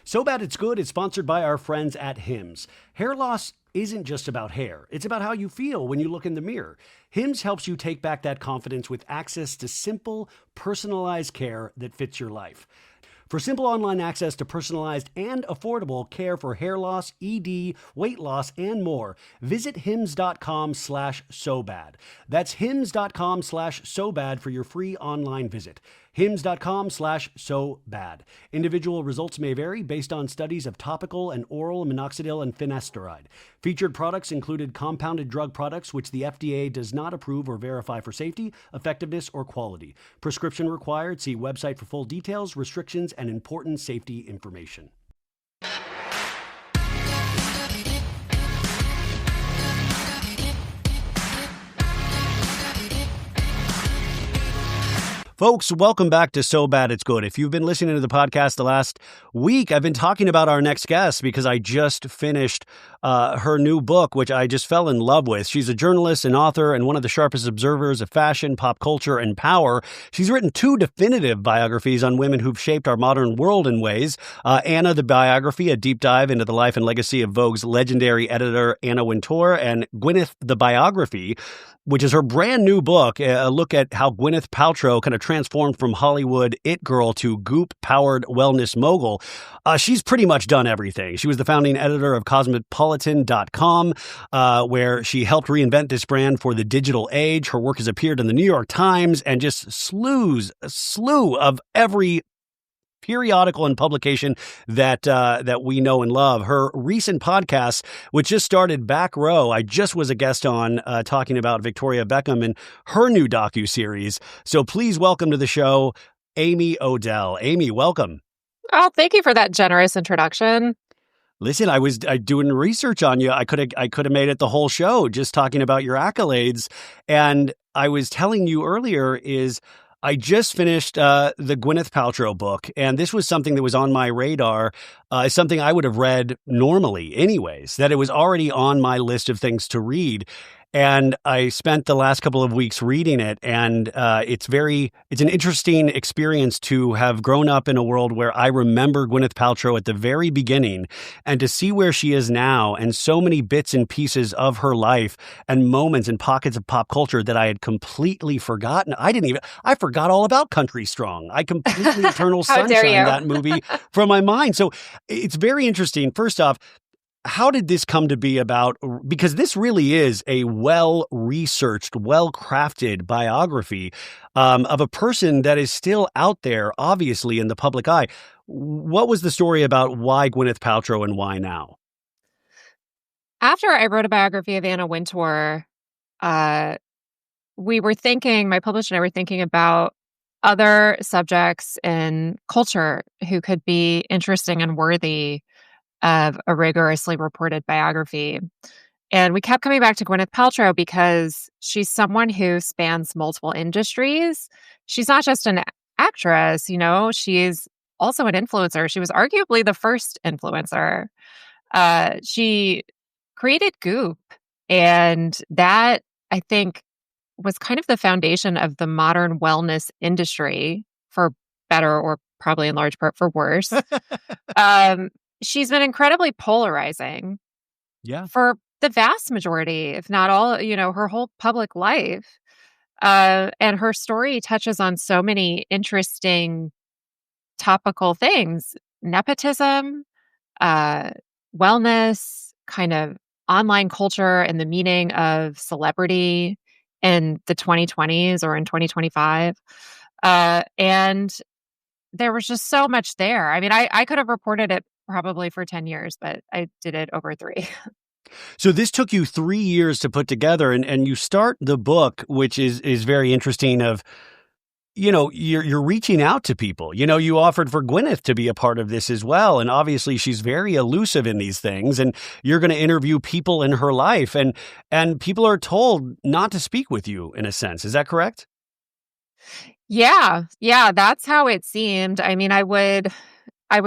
So Bad It's Good is sponsored by our friends at Hims. Hair loss isn't just about hair. It's about how you feel when you look in the mirror. Hims helps you take back that confidence with access to simple, personalized care that fits your life. For simple online access to personalized and affordable care for hair loss, ED, weight loss, and more, visit hims.com/sobad. That's hims.com/sobad for your free online visit. hims.com/sobad. Individual results may vary based on studies of topical and oral minoxidil and finasteride. Featured products included compounded drug products, which the FDA does not approve or verify for safety, effectiveness, or quality. Prescription required. See website for full details, restrictions, and important safety information. Folks, welcome back to So Bad It's Good. If you've been listening to the podcast the last week, I've been talking about our next guest because I just finished her new book, which I just fell in love with. She's a journalist and author and one of the sharpest observers of fashion, pop culture, and power. She's written 2 definitive biographies on women who've shaped our modern world in ways. Anna, the Biography, a deep dive into the life and legacy of Vogue's legendary editor Anna Wintour, and Gwyneth, the Biography, which is her brand new book, a look at how Gwyneth Paltrow kind of transformed from Hollywood it girl to goop-powered wellness mogul. She's pretty much done everything. She was the founding editor of Cosmopolitan.com, where she helped reinvent this brand for the digital age. Her work has appeared in the New York Times and just a slew of every periodical and publication that we know and love. Her recent podcast, which just started, Back Row, I just was a guest on talking about Victoria Beckham and her new docuseries. So please welcome to the show, Amy Odell. Amy, welcome. Oh, thank you for that generous introduction. Listen, I was doing research on you. I could have made it the whole show just talking about your accolades. And I was telling you earlier I just finished the Gwyneth Paltrow book, and this was something that was on my radar, something I would have read normally anyways, that it was already on my list of things to read. And I spent the last couple of weeks reading it, and it's an interesting experience to have grown up in a world where I remember Gwyneth Paltrow at the very beginning, and to see where she is now, and so many bits and pieces of her life and moments and pockets of pop culture that I had completely forgotten. I forgot all about Country Strong. I completely Eternal Sunshine, that movie, from my mind. So it's very interesting. First off, how did this come to be about? Because this really is a well-researched, well-crafted biography of a person that is still out there, obviously, in the public eye. What was the story about why Gwyneth Paltrow and why now? After I wrote a biography of Anna Wintour, my publisher and I were thinking about other subjects in culture who could be interesting and worthy of a rigorously reported biography. And we kept coming back to Gwyneth Paltrow because she's someone who spans multiple industries. She's not just an actress, she's also an influencer. She was arguably the first influencer. She created Goop, and that, I think, was kind of the foundation of the modern wellness industry, for better or probably in large part for worse. She's been incredibly polarizing for the vast majority, if not all, her whole public life. And her story touches on so many interesting topical things: nepotism, wellness, kind of online culture, and the meaning of celebrity in the 2020s or in 2025. And there was just so much there. I mean, I could have reported it probably for 10 years, but I did it over 3. So this took you 3 years to put together, and you start the book, which is very interesting, of, you're reaching out to people. You offered for Gwyneth to be a part of this as well. And obviously she's very elusive in these things, and you're going to interview people in her life, and people are told not to speak with you, in a sense. Is that correct? Yeah, that's how it seemed. I mean, I would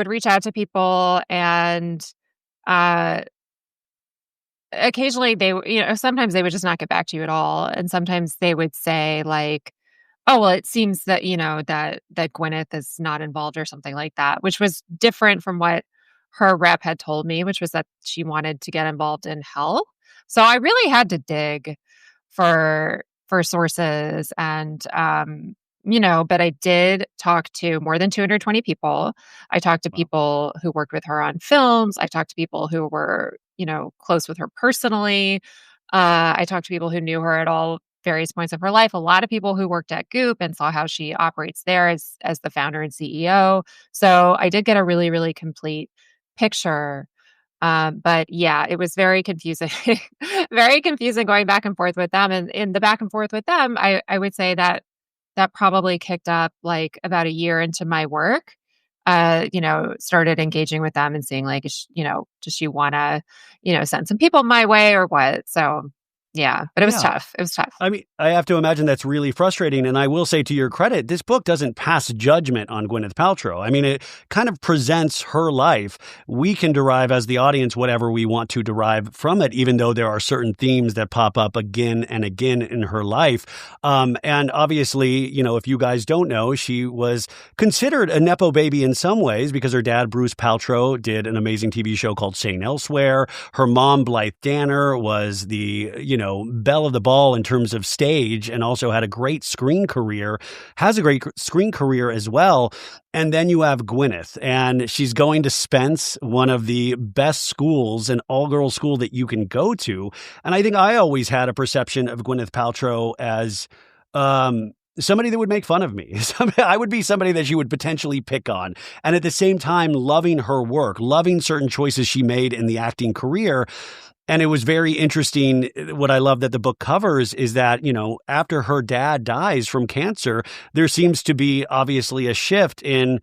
reach out to people, and occasionally sometimes they would just not get back to you at all. And sometimes they would say, like, oh, well, it seems that, that Gwyneth is not involved or something like that, which was different from what her rep had told me, which was that she wanted to get involved in health. So I really had to dig for sources and but I did talk to more than 220 people. I talked to Wow. people who worked with her on films. I talked to people who were, close with her personally. I talked to people who knew her at all various points of her life. A lot of people who worked at Goop and saw how she operates there as the founder and CEO. So I did get a really, really complete picture. But yeah, it was very confusing, very confusing going back and forth with them. And in the back and forth with them, I would say that probably kicked up like about a year into my work. Started engaging with them and seeing like, does she want to, send some people my way or what? So yeah, but it was Yeah. tough. It was tough. I mean, I have to imagine that's really frustrating. And I will say, to your credit, this book doesn't pass judgment on Gwyneth Paltrow. I mean, it kind of presents her life. We can derive as the audience whatever we want to derive from it, even though there are certain themes that pop up again and again in her life. And obviously, if you guys don't know, she was considered a Nepo baby in some ways because her dad, Bruce Paltrow, did an amazing TV show called St. Elsewhere. Her mom, Blythe Danner, was the, belle of the ball in terms of stage and also had a great screen career, has a great screen career as well. And then you have Gwyneth, and she's going to Spence, one of the best schools, an all-girls school that you can go to. And I think I always had a perception of Gwyneth Paltrow as somebody that would make fun of me. I would be somebody that she would potentially pick on. And at the same time, loving her work, loving certain choices she made in the acting career. And it was very interesting. What I love that the book covers is that, after her dad dies from cancer, there seems to be obviously a shift in,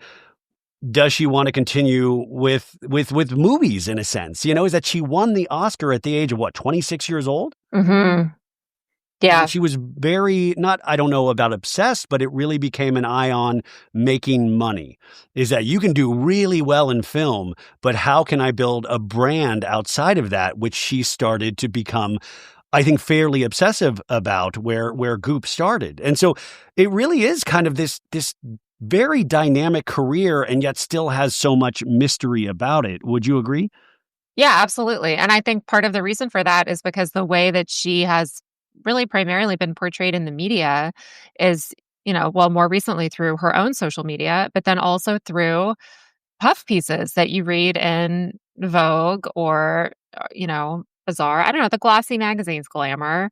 does she want to continue with movies in a sense? Is that she won the Oscar at the age of 26 years old? Mm-hmm. Yeah. She was very, not, I don't know about obsessed, but it really became an eye on making money. Is that you can do really well in film, but how can I build a brand outside of that, which she started to become, I think, fairly obsessive about where Goop started. And so it really is kind of this very dynamic career and yet still has so much mystery about it. Would you agree? Yeah, absolutely. And I think part of the reason for that is because the way that she has really primarily been portrayed in the media is, more recently through her own social media, but then also through puff pieces that you read in Vogue or, Bazaar. I don't know, the glossy magazines, Glamour.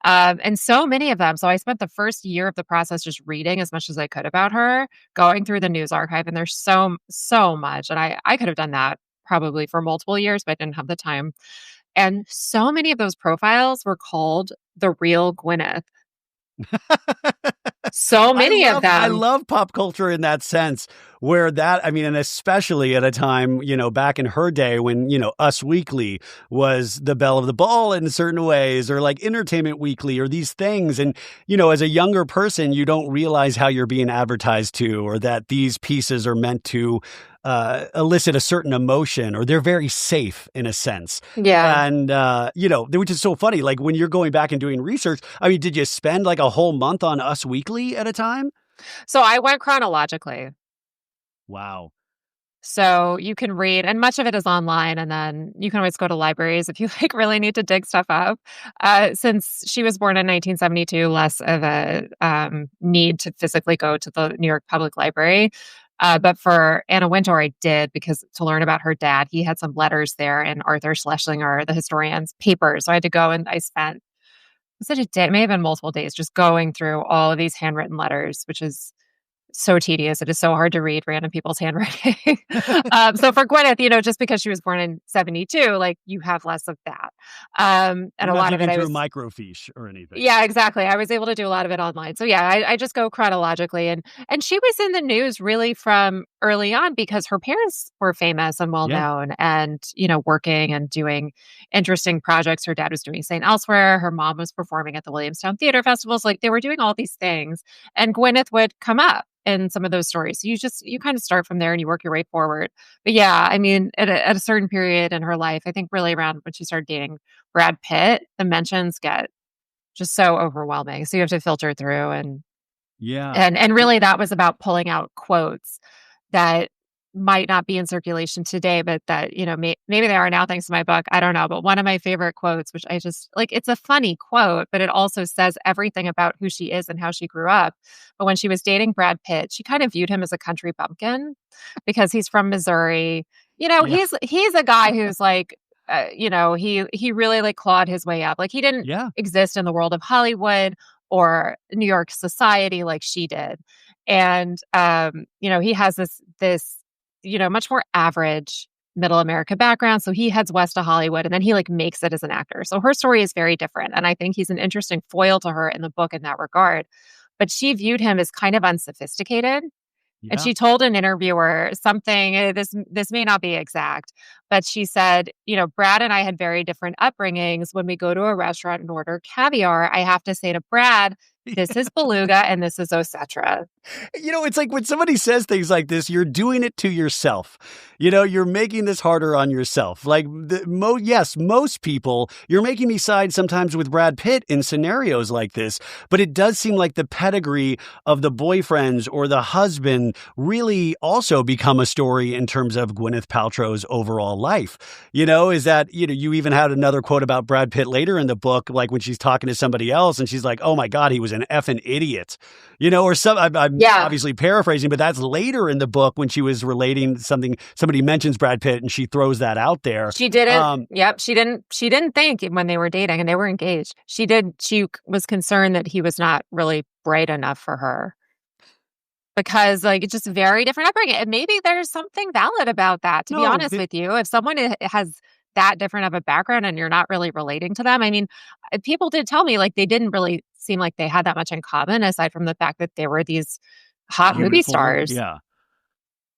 And so many of them. So I spent the first year of the process just reading as much as I could about her, going through the news archive. And there's so much. And I could have done that probably for multiple years, but I didn't have the time. And so many of those profiles were called the real Gwyneth. So many of I them. love pop culture in that sense, where and especially at a time, back in her day when, Us Weekly was the belle of the ball in certain ways, or like Entertainment Weekly or these things. And, as a younger person, you don't realize how you're being advertised to, or that these pieces are meant to elicit a certain emotion, or they're very safe in a sense. Yeah. And, which is so funny. Like when you're going back and doing research, I mean, did you spend like a whole month on Us Weekly at a time? So I went chronologically. Wow. So you can read, and much of it is online, and then you can always go to libraries if you like really need to dig stuff up. Since she was born in 1972, less of a need to physically go to the New York Public Library. But for Anna Wintour, I did, because to learn about her dad, he had some letters there in Arthur Schlesinger, the historian's papers. So I had to go, and I spent, was it a day? It may have been multiple days just going through all of these handwritten letters, which is so tedious. It is so hard to read random people's handwriting. So for Gwyneth, just because she was born in 72, like you have less of that. And You're a not lot of it digging I through was, microfiche or anything. yeah, exactly. I was able to do a lot of it online. So yeah, I just go chronologically, and she was in the news really from early on because her parents were famous and well Yeah. known, and working and doing interesting projects. Her dad was doing St. Elsewhere. Her mom was performing at the Williamstown Theater Festivals. Like they were doing all these things, and Gwyneth would come up in some of those stories. So you kind of start from there and you work your way forward. But yeah, I mean, at a certain period in her life, I think really around when she started dating Brad Pitt, the mentions get just so overwhelming. So you have to filter through, Yeah. and really that was about pulling out quotes that might not be in circulation today, but that, maybe they are now thanks to my book. I don't know. But one of my favorite quotes, which I just like, it's a funny quote, but it also says everything about who she is and how she grew up. But when she was dating Brad Pitt, she kind of viewed him as a country bumpkin because he's from Missouri. Yeah. He's a guy who's like, he really like clawed his way up. Like he didn't Yeah. exist in the world of Hollywood or New York society like she did. And he has this much more average middle America background. So he heads west to Hollywood and then he like makes it as an actor. So her story is very different. And I think he's an interesting foil to her in the book in that regard. But she viewed him as kind of unsophisticated. And Yeah. she told an interviewer something, this may not be exact, but she said, Brad and I had very different upbringings. When we go to a restaurant and order caviar, I have to say to Brad, this is beluga and this is Osetra. It's like when somebody says things like this, you're doing it to yourself. You're making this harder on yourself. Like, most people, you're making me side sometimes with Brad Pitt in scenarios like this, but it does seem like the pedigree of the boyfriends or the husband really also become a story in terms of Gwyneth Paltrow's overall life. Is that, you even had another quote about Brad Pitt later in the book, like when she's talking to somebody else and she's like, oh my God, he was an effing idiot, or some, I'm obviously paraphrasing, but that's later in the book when she was relating something, somebody mentions Brad Pitt and she throws that out there. She didn't, she didn't think when they were dating and they were engaged. She was concerned that he was not really bright enough for her. Because it's just very different upbringing. And maybe there's something valid about that, to be honest with you. If someone has that different of a background and you're not really relating to them. I mean, people did tell me they didn't really seem like they had that much in common aside from the fact that they were these hot movie stars. Yeah.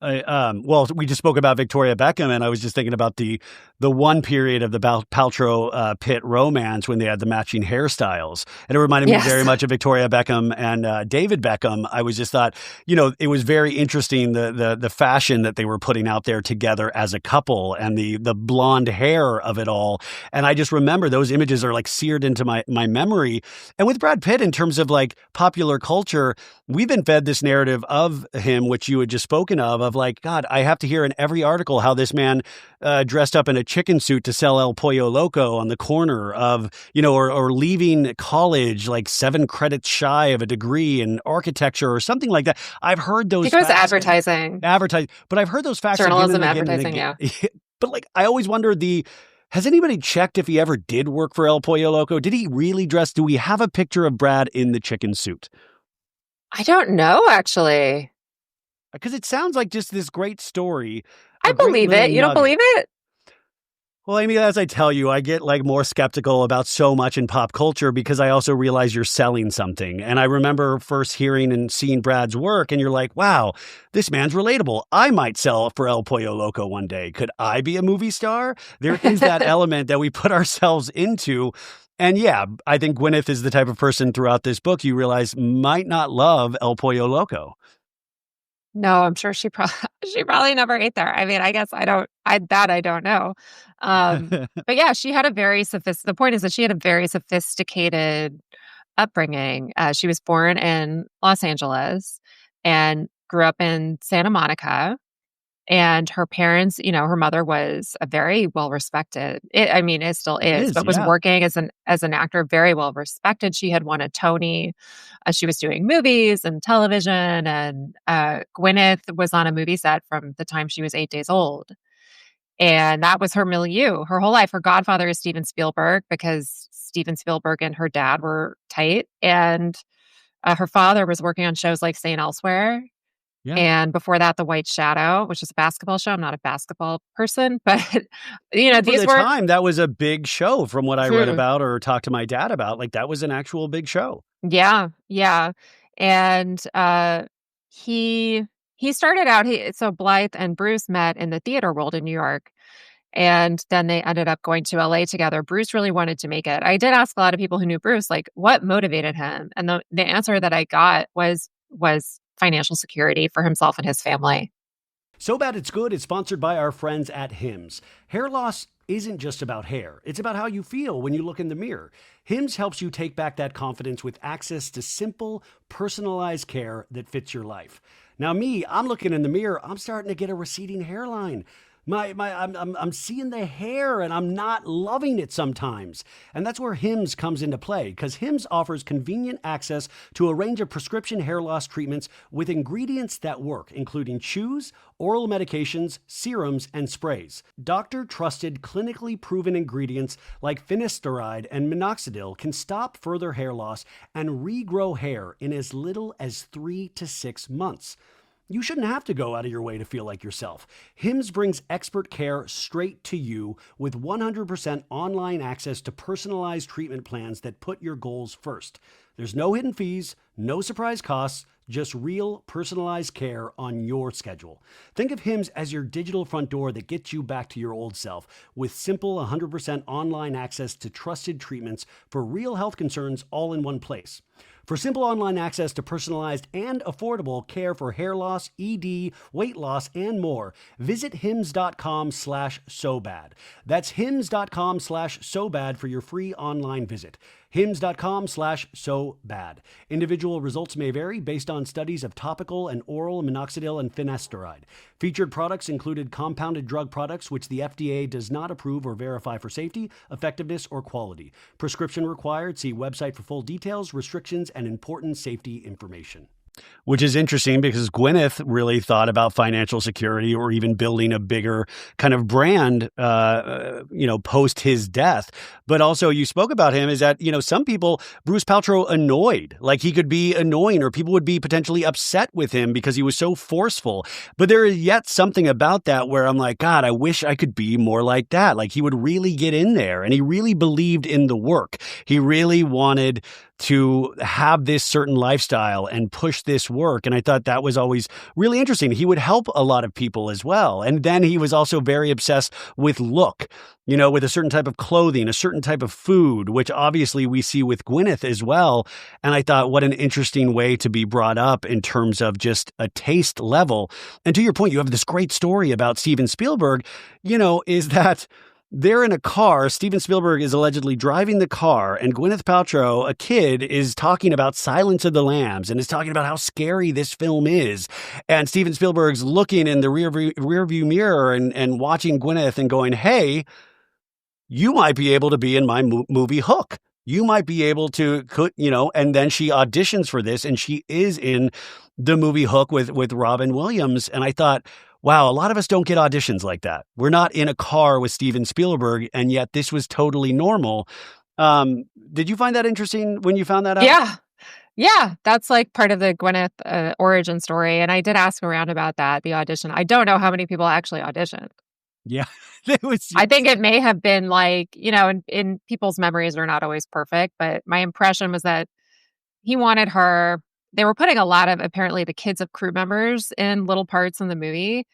We just spoke about Victoria Beckham, and I was just thinking about the one period of the Paltrow Pitt romance when they had the matching hairstyles, and it reminded me very much of Victoria Beckham and David Beckham. I was just thought, it was very interesting the fashion that they were putting out there together as a couple, and the blonde hair of it all. And I just remember those images are seared into my memory. And with Brad Pitt, in terms of popular culture, we've been fed this narrative of him, which you had just spoken of God, I have to hear in every article how this man dressed up in a chicken suit to sell El Pollo Loco on the corner of, or leaving college 7 credits shy of a degree in architecture or something like that. I've heard those. I think it was advertising. But I've heard those facts. Journalism, advertising, yeah. But I always wonder has anybody checked if he ever did work for El Pollo Loco? Did he really dress? Do we have a picture of Brad in the chicken suit? I don't know, actually. Because it sounds like just this great story. I believe it. You don't believe it? Well, Amy, as I tell you, I get more skeptical about so much in pop culture because I also realize you're selling something. And I remember first hearing and seeing Brad's work and you're like, wow, this man's relatable. I might sell for El Pollo Loco one day. Could I be a movie star? There is that element that we put ourselves into. And yeah, I think Gwyneth is the type of person throughout this book you realize might not love El Pollo Loco. No, I'm sure she probably never ate there. I mean, I guess I don't know. But yeah, she had the point is that she had a very sophisticated upbringing. She was born in Los Angeles and grew up in Santa Monica. And her parents, her mother was a very well-respected, it still is, but was working as an actor, very well-respected. She had won a Tony. She was doing movies and television, and Gwyneth was on a movie set from the time she was 8 days old. And that was her milieu, her whole life. Her godfather is Steven Spielberg because Steven Spielberg and her dad were tight. And her father was working on shows like St. Elsewhere. Yeah. And before that, The White Shadow, which is a basketball show. I'm not a basketball person, but these were time that was a big show from what I read about or talked to my dad about. That was an actual big show. Yeah, yeah. And he started out. So Blythe and Bruce met in the theater world in New York, and then they ended up going to LA together. Bruce really wanted to make it. I did ask a lot of people who knew Bruce, what motivated him, and the answer that I got was financial security for himself and his family. So Bad It's Good is sponsored by our friends at Hims. Hair loss isn't just about hair. It's about how you feel when you look in the mirror. Hims helps you take back that confidence with access to simple, personalized care that fits your life. Now me, I'm looking in the mirror. I'm starting to get a receding hairline. I'm seeing the hair and I'm not loving it sometimes. And that's where Hims comes into play, because Hims offers convenient access to a range of prescription hair loss treatments with ingredients that work, including chews, oral medications, serums, and sprays. Doctor-trusted, clinically proven ingredients like finasteride and minoxidil can stop further hair loss and regrow hair in as little as 3 to 6 months. You shouldn't have to go out of your way to feel like yourself. Hims brings expert care straight to you with 100% online access to personalized treatment plans that put your goals first. There's no hidden fees, no surprise costs, just real personalized care on your schedule. Think of Hims as your digital front door that gets you back to your old self with simple 100% online access to trusted treatments for real health concerns all in one place. For simple online access to personalized and affordable care for hair loss, ED, weight loss, and more, visit hims.com/sobad. That's hims.com/sobad for your free online visit. hims.com/sobad. Individual results may vary based on studies of topical and oral minoxidil and finasteride. Featured products included compounded drug products, which the FDA does not approve or verify for safety, effectiveness, or quality. Prescription required. See website for full details, restrictions, and important safety information. Which is interesting because Gwyneth really thought about financial security or even building a bigger kind of brand, post his death. But also you spoke about him is that, some people, Bruce Paltrow annoyed, like he could be annoying or people would be potentially upset with him because he was so forceful. But there is yet something about that where I'm like, God, I wish I could be more like that. Like he would really get in there and he really believed in the work. He really wanted to have this certain lifestyle and push this work. And I thought that was always really interesting. He would help a lot of people as well. And then he was also very obsessed with look, with a certain type of clothing, a certain type of food, which obviously we see with Gwyneth as well. And I thought, what an interesting way to be brought up in terms of just a taste level. And to your point, you have this great story about Steven Spielberg, is that they're in a car. Steven Spielberg is allegedly driving the car, and Gwyneth Paltrow, a kid, is talking about Silence of the Lambs and is talking about how scary this film is. And Steven Spielberg's looking in the rear view mirror and watching Gwyneth and going, hey, you might be able to be in my movie Hook. You might be able to, and then she auditions for this and she is in the movie Hook with Robin Williams. And I thought, wow, a lot of us don't get auditions like that. We're not in a car with Steven Spielberg, and yet this was totally normal. Did you find that interesting when you found that out? Yeah. Yeah, that's like part of the Gwyneth origin story. And I did ask around about that, the audition. I don't know how many people actually auditioned. Yeah. I think it may have been like, in people's memories are not always perfect, but my impression was that he wanted her. They were putting a lot of, apparently, the kids of crew members in little parts in the movie,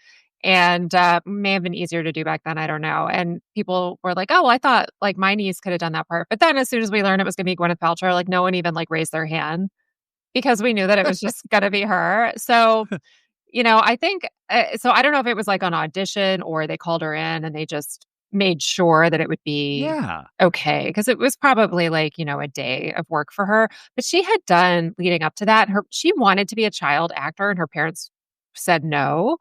and may have been easier to do back then. I don't know. And people were like, "Oh, well, I thought like my niece could have done that part." But then, as soon as we learned it was going to be Gwyneth Paltrow, like no one even like raised their hand because we knew that it was just going to be her. So, I think so. I don't know if it was like an audition or they called her in and they just made sure that it would be okay, because it was probably like, a day of work for her. But she had done leading up to that. She wanted to be a child actor and her parents said, no,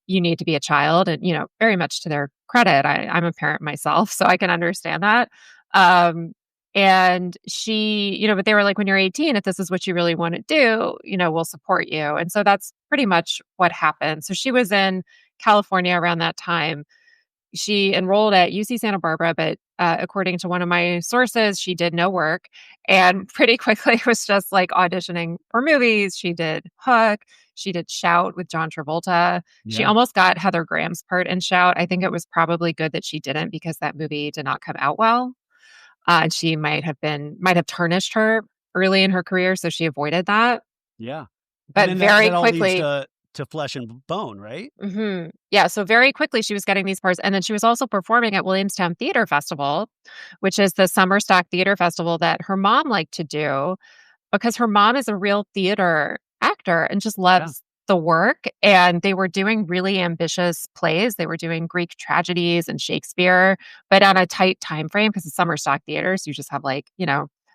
you need to be a child. And, very much to their credit, I'm a parent myself, so I can understand that. And she, but they were like, when you're 18, if this is what you really want to do, we'll support you. And so that's pretty much what happened. So she was in California around that time. She enrolled at UC Santa Barbara, but according to one of my sources, she did no work and pretty quickly was just like auditioning for movies. She did Hook. She did Shout with John Travolta. Yeah. She almost got Heather Graham's part in Shout. I think it was probably good that she didn't because that movie did not come out well. And she might have tarnished her early in her career, so she avoided that. Yeah. But very quickly to Flesh and Bone, right? Mm-hmm. Yeah. So very quickly she was getting these parts. And then she was also performing at Williamstown Theater Festival, which is the summer stock theater festival that her mom liked to do because her mom is a real theater actor and just loves the work. And they were doing really ambitious plays. They were doing Greek tragedies and Shakespeare, but on a tight time frame because it's summer stock theater. So you just have like,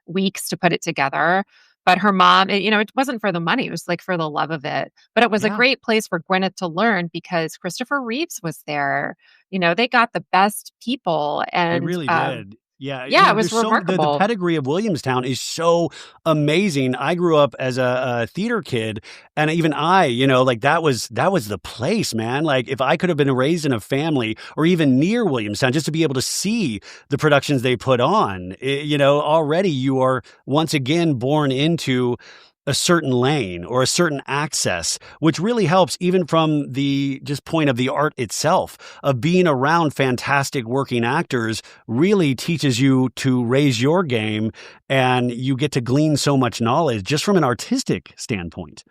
weeks to put it together. But her mom, it wasn't for the money. It was like for the love of it. But it was a Yeah, great place for Gwyneth to learn because Christopher Reeves was there. They got the best people. they And really did. Yeah, yeah, it there's was the remarkable. pedigree of Williamstown is so amazing. I grew up as a theater kid, and even like that was the place, man. Like if I could have been raised in a family or even near Williamstown, just to be able to see the productions they put on, already you are once again born into a certain lane or a certain access, which really helps even from the just point of the art itself of being around fantastic working actors really teaches you to raise your game, and you get to glean so much knowledge just from an artistic standpoint.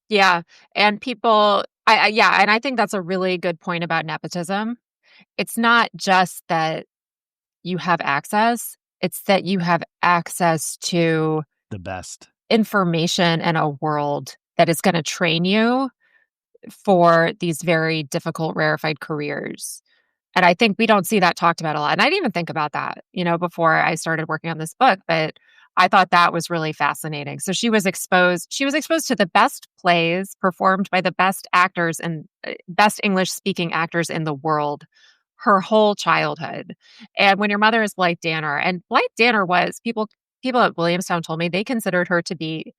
Yeah. And people, yeah. And I think that's a really good point about nepotism. It's not just that you have access, it's that you have access to The best. information and a world that is going to train you for these very difficult, rarefied careers. And I think we don't see that talked about a lot. And I didn't even think about that, before I started working on this book, but I thought that was really fascinating. So she was exposed to the best plays performed by the best actors and best English speaking actors in the world her whole childhood. And when your mother is Blythe Danner, and Blythe Danner was people at Williamstown told me they considered her to be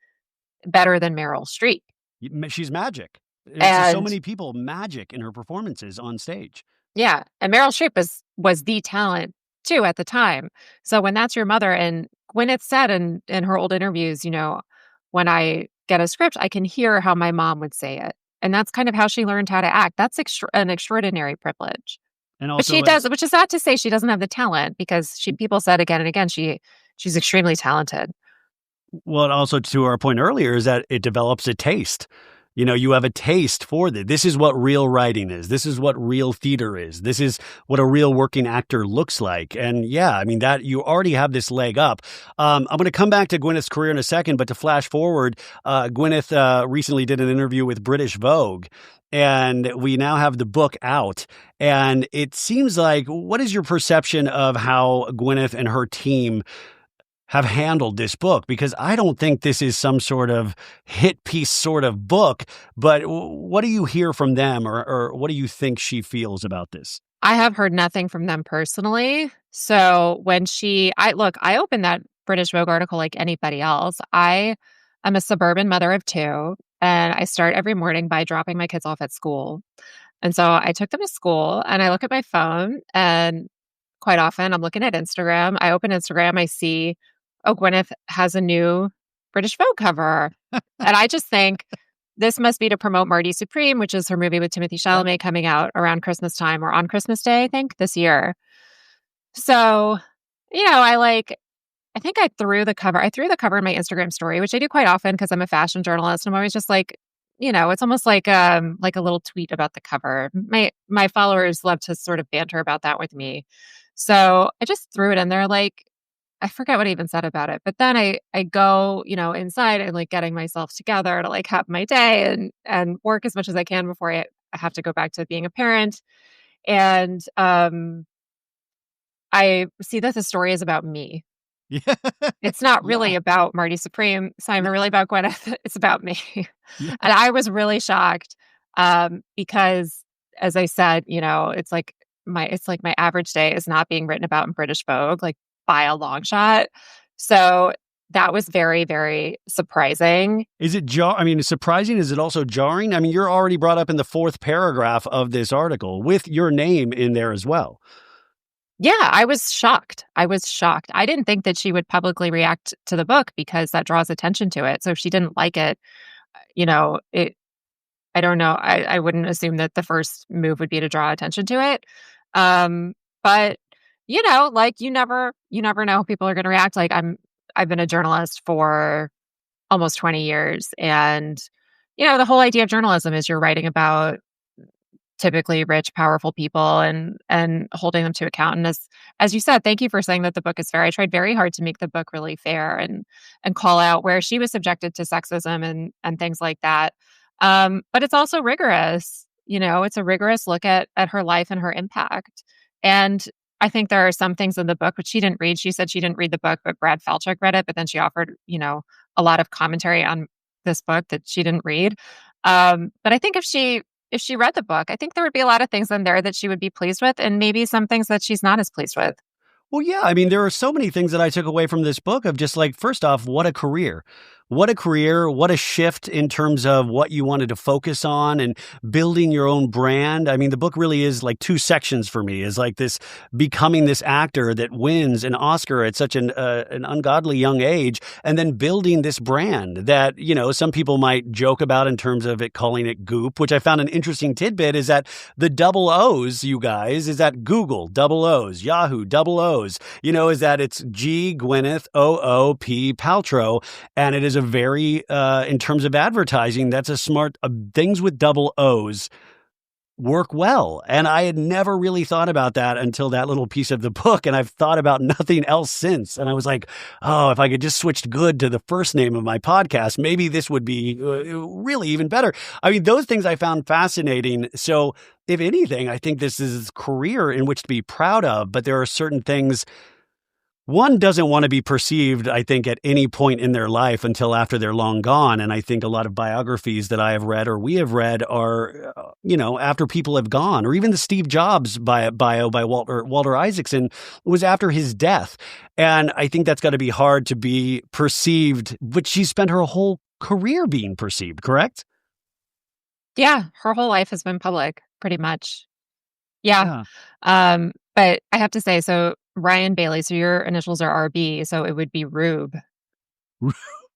better than Meryl Streep. She's magic. To so And many people, magic in her performances on stage. yeah, and Meryl Streep was the talent too at the time. So when that's your mother, and Gwyneth said in her old interviews, when I get a script, I can hear how my mom would say it. And that's kind of how she learned how to act. That's an extraordinary privilege. And But she also, does, which is not to say she doesn't have the talent, because people said again and again she's extremely talented. well, also to our point earlier is that it develops a taste. You have a taste for this. This is what real writing is. This is what real theater is. This is what a real working actor looks like. And yeah, I mean, that you already have this leg up. I'm going to come back to Gwyneth's career in a second, but to flash forward, Gwyneth recently did an interview with British Vogue, and we now have the book out. And it seems like, what is your perception of how Gwyneth and her team have handled this book? Because I don't think this is some sort of hit piece sort of book, but what do you hear from them, or what do you think she feels about this? I have heard nothing from them personally. So when I opened that British Vogue article like anybody else. I am a suburban mother of two, and I start every morning by dropping my kids off at school. And so I took them to school, and I look at my phone, and quite often I'm looking at Instagram. I open Instagram, I see, oh, Gwyneth has a new British Vogue cover. And I just think this must be to promote Marty Supreme, which is her movie with Timothy Yep. Chalamet coming out around Christmas time or on Christmas Day, I think, this year. So, I think I threw the cover. I threw the cover in my Instagram story, which I do quite often because I'm a fashion journalist. I'm always just like, it's almost like a little tweet about the cover. My followers love to sort of banter about that with me. So I just threw it in there. Like, I forget what I even said about it. But then I go, inside and like getting myself together to like have my day and work as much as I can before I have to go back to being a parent. And I see that the story is about me. Yeah. It's not really Yeah. about Marty Supreme. It's not even really about Gwyneth. It's about me. Yeah. And I was really shocked because, as I said, it's like my average day is not being written about in British Vogue, like by a long shot. So that was very, very surprising. Is it I mean, surprising? Is it also jarring? I mean, you're already brought up in the fourth paragraph of this article with your name in there as well. Yeah, I was shocked. I didn't think that she would publicly react to the book because that draws attention to it. So if she didn't like it, it I don't know. I wouldn't assume that the first move would be to draw attention to it. But like you never know how people are going to react. Like I've been a journalist for almost 20 years, and the whole idea of journalism is you're writing about typically rich, powerful people and holding them to account. And as you said, thank you for saying that the book is fair. I tried very hard to make the book really fair and call out where she was subjected to sexism and things like that. But it's also rigorous. It's a rigorous look at her life and her impact. And I think there are some things in the book which she didn't read. She said she didn't read the book, but Brad Falchuk read it. But then she offered, a lot of commentary on this book that she didn't read. But I think if she read the book, I think there would be a lot of things in there that she would be pleased with, and maybe some things that she's not as pleased with. Well, yeah. I mean, there are so many things that I took away from this book of just like, first off, what a career. What a career. What a shift in terms of what you wanted to focus on and building your own brand. I mean, the book really is like two sections for me, is like this becoming this actor that wins an Oscar at such an ungodly young age, and then building this brand that, you know, some people might joke about in terms of it, calling it goop, which I found an interesting tidbit is that the double O's, you guys, is that Google, double O's, Yahoo, double O's, you know, is that it's G Gwyneth OOP Paltrow. And it is a very, in terms of advertising, that's a smart, things with double O's work well. And I had never really thought about that until that little piece of the book. And I've thought about nothing else since. And I was like, oh, if I could just switch good to the first name of my podcast, maybe this would be really even better. I mean, those things I found fascinating. So if anything, I think this is a career in which to be proud of, but there are certain things one doesn't want to be perceived, I think, at any point in their life until after they're long gone. And I think a lot of biographies that I have read or we have read are, you know, after people have gone, or even the Steve Jobs bio by Walter Isaacson was after his death. And I think that's got to be hard to be perceived, but she spent her whole career being perceived, correct? Yeah, her whole life has been public, pretty much. Yeah. But I have to say, so Ryan Bailey, so your initials are RB, so it would be Rube.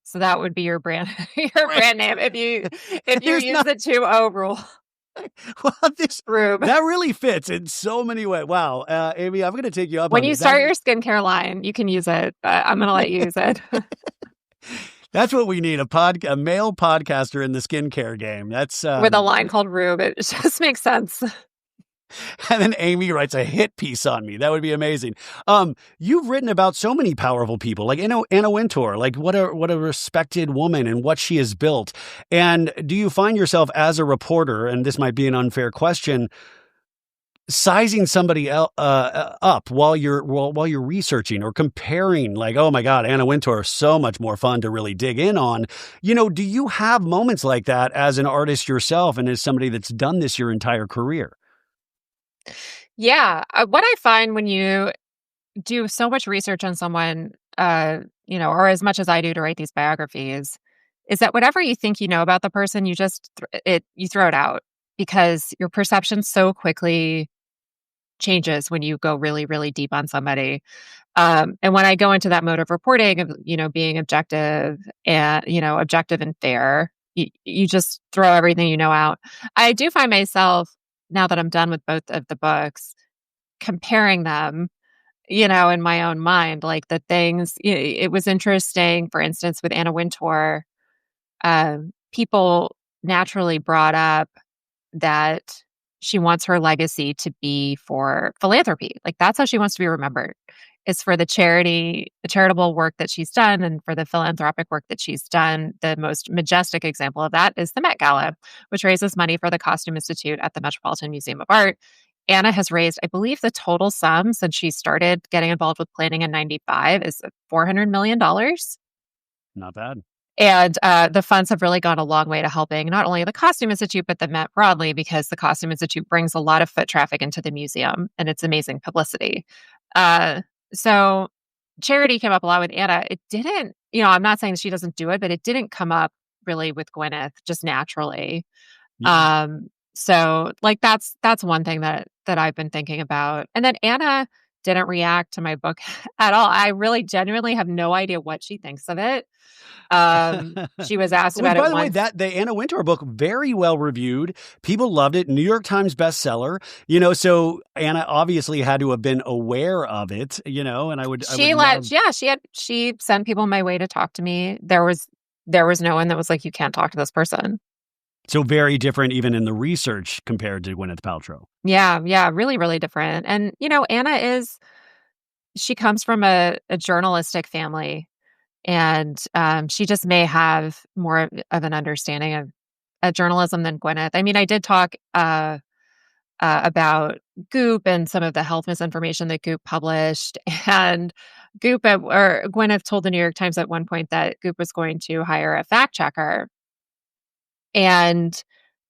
So that would be your brand brand name if you use the 2-0 rule. Well, Rube. That really fits in so many ways. Wow. Amy, I'm going to take you up on when you start your skincare line, you can use it. I'm going to let you use it. That's what we need, a male podcaster in the skincare game. That's with a line called Rube. It just makes sense. And then Amy writes a hit piece on me. That would be amazing. You've written about so many powerful people, like Anna Wintour, like what a respected woman and what she has built. And do you find yourself as a reporter, and this might be an unfair question, sizing somebody up while you're researching or comparing, like, oh my God, Anna Wintour is so much more fun to really dig in on. You know, do you have moments like that as an artist yourself and as somebody that's done this your entire career? Yeah. What I find when you do so much research on someone, you know, or as much as I do to write these biographies, is that whatever you think you know about the person, you just you throw it out because your perception so quickly changes when you go really, really deep on somebody. And when I go into that mode of reporting, of, you know, being objective and fair, you just throw everything you know out. I do find myself, now that I'm done with both of the books, comparing them, you know, in my own mind, like the things, you know, it was interesting, for instance, with Anna Wintour, people naturally brought up that she wants her legacy to be for philanthropy. Like that's how she wants to be remembered. It's for the charitable work that she's done and for the philanthropic work that she's done. The most majestic example of that is the Met Gala, which raises money for the Costume Institute at the Metropolitan Museum of Art. Anna has raised, I believe, the total sum since she started getting involved with planning in 95 is $400 million. Not bad. And the funds have really gone a long way to helping not only the Costume Institute, but the Met broadly, because the Costume Institute brings a lot of foot traffic into the museum and it's amazing publicity. So charity came up a lot with Anna. It didn't, you know, I'm not saying she doesn't do it, but it didn't come up really with Gwyneth just naturally. Yeah. So like that's one thing that I've been thinking about. And then Anna didn't react to my book at all. I really genuinely have no idea what she thinks of it. She was asked about it once. By the way, the Anna Wintour book, very well reviewed. People loved it. New York Times bestseller. You know, so Anna obviously had to have been aware of it, you know, and she sent people my way to talk to me. There was no one that was like, you can't talk to this person. So very different even in the research compared to Gwyneth Paltrow. Yeah, really, really different. And, you know, she comes from a journalistic family, and she just may have more of an understanding of journalism than Gwyneth. I mean, I did talk about Goop and some of the health misinformation that Goop published, and or Gwyneth told the New York Times at one point that Goop was going to hire a fact checker. And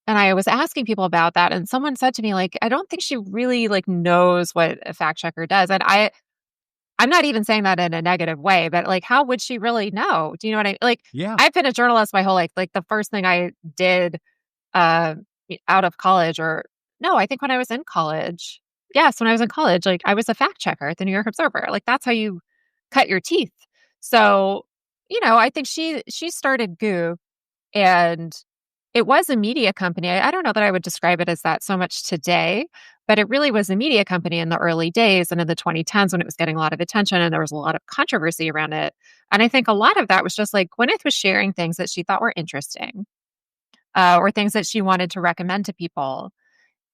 I was asking people about that, and someone said to me, like, I don't think she really like knows what a fact checker does. And I'm not even saying that in a negative way, but like, how would she really know? Do you know what I like? Yeah. I've been a journalist my whole life. Like the first thing I did uh out of college, or no, I think when I was in college. Yes, when I was in college, like I was a fact checker at the New York Observer. Like that's how you cut your teeth. So, I think she started Goop, and it was a media company. I don't know that I would describe it as that so much today, but it really was a media company in the early days and in the 2010s when it was getting a lot of attention and there was a lot of controversy around it. And I think a lot of that was just like Gwyneth was sharing things that she thought were interesting, or things that she wanted to recommend to people.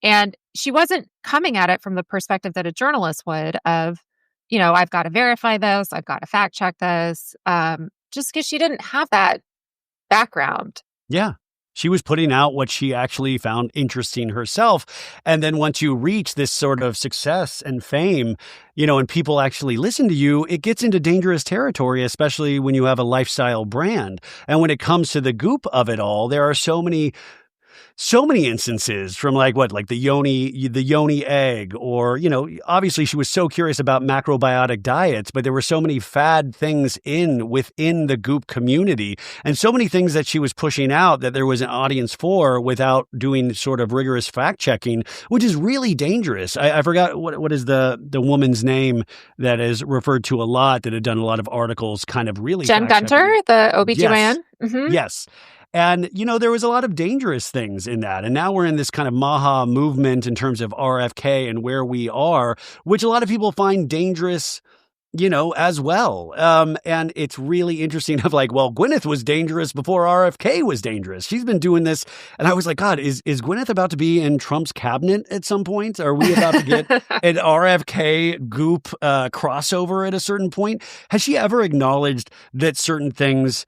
And she wasn't coming at it from the perspective that a journalist would of, I've got to verify this, I've got to fact check this, just because she didn't have that background. Yeah. She was putting out what she actually found interesting herself. And then once you reach this sort of success and fame, and people actually listen to you, it gets into dangerous territory, especially when you have a lifestyle brand. And when it comes to the Goop of it all, there are so many instances from like the yoni egg, or, obviously she was so curious about macrobiotic diets, but there were so many fad things within the Goop community and so many things that she was pushing out that there was an audience for without doing sort of rigorous fact checking, which is really dangerous. I forgot what is the woman's name that is referred to a lot, that had done a lot of articles kind of really Jen Gunter, the OBGYN. Yes. Mm-hmm. Yes. And, there was a lot of dangerous things in that. And now we're in this kind of Maha movement in terms of RFK and where we are, which a lot of people find dangerous, as well. And it's really interesting of like, well, Gwyneth was dangerous before RFK was dangerous. She's been doing this. And I was like, God, is Gwyneth about to be in Trump's cabinet at some point? Are we about to get an RFK Goop crossover at a certain point? Has she ever acknowledged that certain things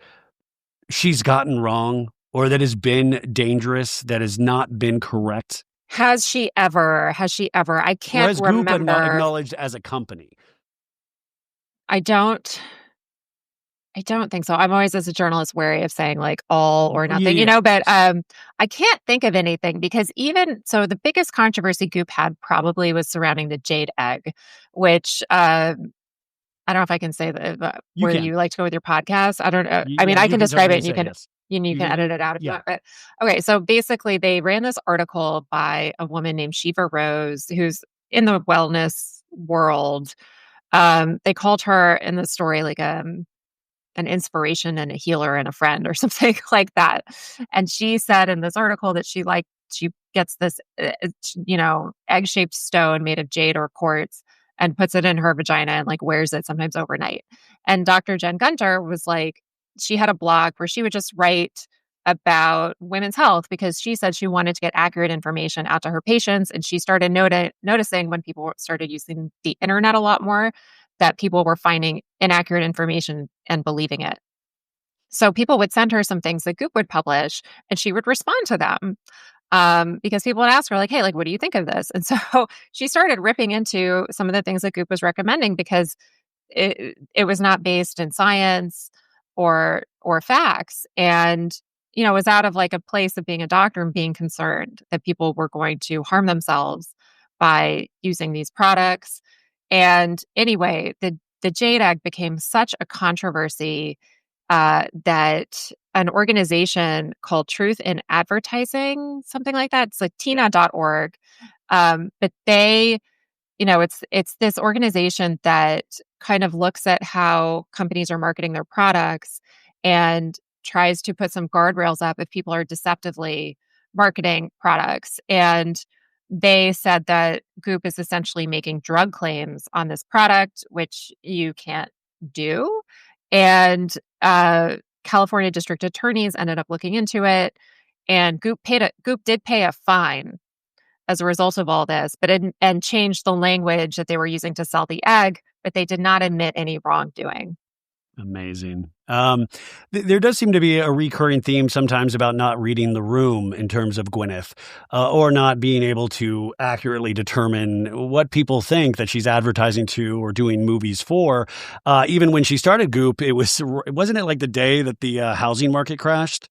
she's gotten wrong, or that has been dangerous, that has not been correct? Has she ever? I can't remember. Goop not acknowledged as a company? I don't think so. I'm always, as a journalist, wary of saying like all or nothing, but I can't think of anything, because even so, the biggest controversy Goop had probably was surrounding the jade egg, which I don't know if I can say that where you like to go with your podcast. I don't know. I mean, I can describe it, and you can you can edit it out if you want. But okay, so basically, they ran this article by a woman named Shiva Rose, who's in the wellness world. They called her in the story like an inspiration and a healer and a friend or something like that. And she said in this article that she gets this egg-shaped stone made of jade or quartz and puts it in her vagina and like wears it sometimes overnight. And Dr. Jen Gunter was like, she had a blog where she would just write about women's health, because she said she wanted to get accurate information out to her patients. And she started noticing when people started using the internet a lot more, that people were finding inaccurate information and believing it. So people would send her some things that Goop would publish, and she would respond to them. Because people would ask her like, hey, like, what do you think of this? And so she started ripping into some of the things that Goop was recommending, because it was not based in science or facts. And, it was out of like a place of being a doctor and being concerned that people were going to harm themselves by using these products. And anyway, the jade egg became such a controversy that an organization called Truth in Advertising, something like that. It's like tina.org. But they, it's this organization that kind of looks at how companies are marketing their products and tries to put some guardrails up if people are deceptively marketing products. And they said that Goop is essentially making drug claims on this product, which you can't do. And California district attorneys ended up looking into it, and Goop did pay a fine as a result of all this, and changed the language that they were using to sell the egg, but they did not admit any wrongdoing. Amazing. There does seem to be a recurring theme sometimes about not reading the room in terms of Gwyneth, or not being able to accurately determine what people think that she's advertising to or doing movies for. Even when she started Goop, wasn't it like the day that the housing market crashed?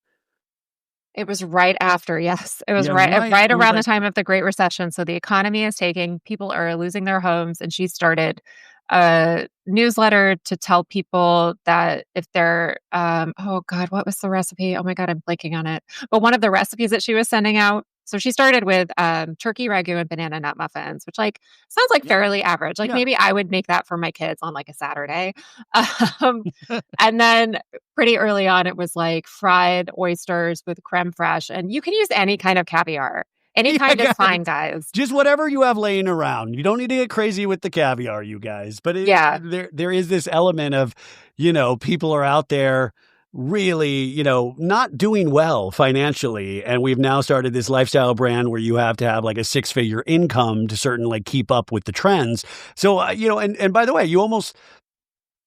It was right after, yes. It was Yeah, right It was around the like, time of the Great Recession, so the economy is taking, people are losing their homes, and she started a newsletter to tell people that if they're, oh god, what was the recipe? Oh my god, I'm blanking on it. But one of the recipes that she was sending out, so she started with, turkey ragu and banana nut muffins, which, like, sounds like yeah, fairly average. Like, yeah. maybe I would make that for my kids on, like, a Saturday. Um, and then pretty early on, it was like fried oysters with creme fraiche, and you can use any kind of caviar. Any Yeah, kind is guys. fine, guys. Just whatever you have laying around. You don't need to get crazy with the caviar, you guys. But Yeah. there is this element of, people are out there really, not doing well financially. And we've now started this lifestyle brand where you have to have like a six-figure income to certainly keep up with the trends. So, and by the way, you almost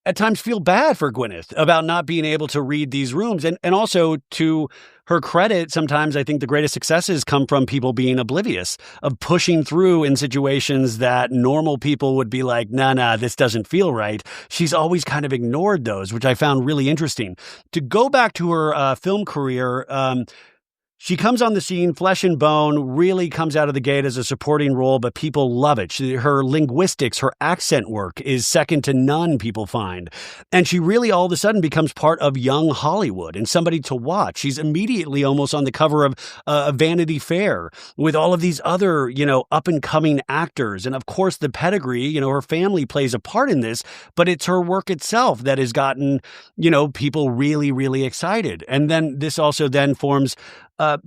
at times feel bad for Gwyneth about not being able to read these rooms. And also, to her credit, sometimes I think the greatest successes come from people being oblivious, of pushing through in situations that normal people would be like, nah, this doesn't feel right. She's always kind of ignored those, which I found really interesting. To go back to her film career, she comes on the scene, flesh and bone, really comes out of the gate as a supporting role, but people love it. Her linguistics, her accent work is second to none, people find. And she really all of a sudden becomes part of young Hollywood and somebody to watch. She's immediately almost on the cover of Vanity Fair with all of these other, up and coming actors. And of course, the pedigree, her family plays a part in this, but it's her work itself that has gotten, people really, really excited. And then this also then forms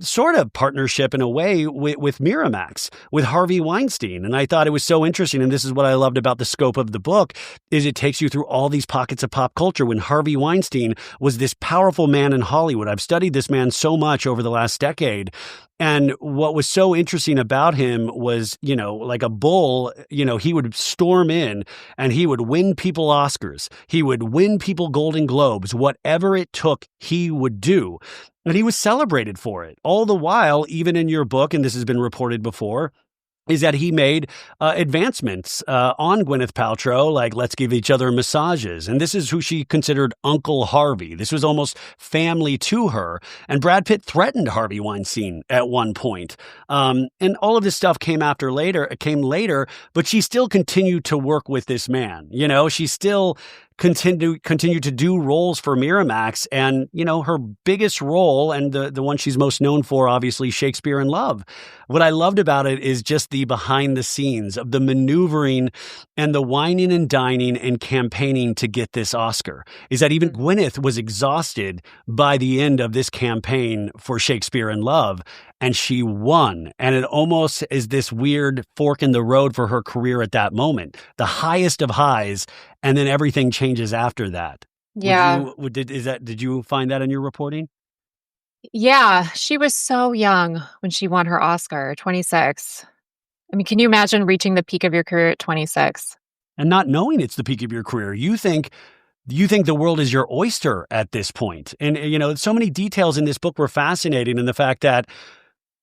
sort of partnership in a way with Miramax, with Harvey Weinstein. And I thought it was so interesting. And this is what I loved about the scope of the book, is it takes you through all these pockets of pop culture when Harvey Weinstein was this powerful man in Hollywood. I've studied this man so much over the last decade. And what was so interesting about him was, like a bull, he would storm in and he would win people Oscars. He would win people Golden Globes. Whatever it took, he would do. And he was celebrated for it. All the while, even in your book, and this has been reported before, is that he made advancements on Gwyneth Paltrow, like let's give each other massages. And this is who she considered Uncle Harvey. This was almost family to her. And Brad Pitt threatened Harvey Weinstein at one point. And all of this stuff came later, but she still continued to work with this man. She still continue to do roles for Miramax, and her biggest role, and the one she's most known for, obviously, Shakespeare in Love. What I loved about it is just the behind the scenes of the maneuvering and the whining and dining and campaigning to get this Oscar. Is that even Gwyneth was exhausted by the end of this campaign for Shakespeare in Love, and she won. And it almost is this weird fork in the road for her career at that moment, the highest of highs, and then everything changes after that. Yeah. Did you find that in your reporting? Yeah, she was so young when she won her Oscar, 26. I mean, can you imagine reaching the peak of your career at 26? And not knowing it's the peak of your career. You think the world is your oyster at this point. And, so many details in this book were fascinating. And the fact that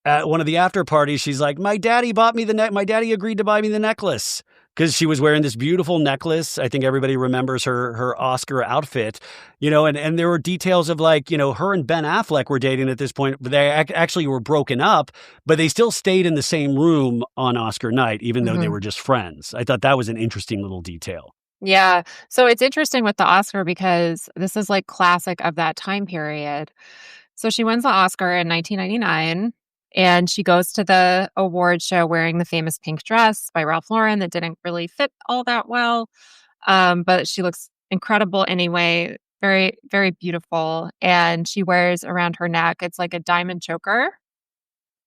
at one of the after parties, she's like, my daddy agreed to buy me the necklace. Because she was wearing this beautiful necklace. I think everybody remembers her Oscar outfit, and there were details of like, her and Ben Affleck were dating at this point, but they actually were broken up, but they still stayed in the same room on Oscar night, even though they were just friends. I thought that was an interesting little detail. Yeah. So it's interesting with the Oscar because this is like classic of that time period. So she wins the Oscar in 1999. And she goes to the award show wearing the famous pink dress by Ralph Lauren that didn't really fit all that well. But she looks incredible anyway, very, very beautiful. And she wears around her neck, it's like a diamond choker,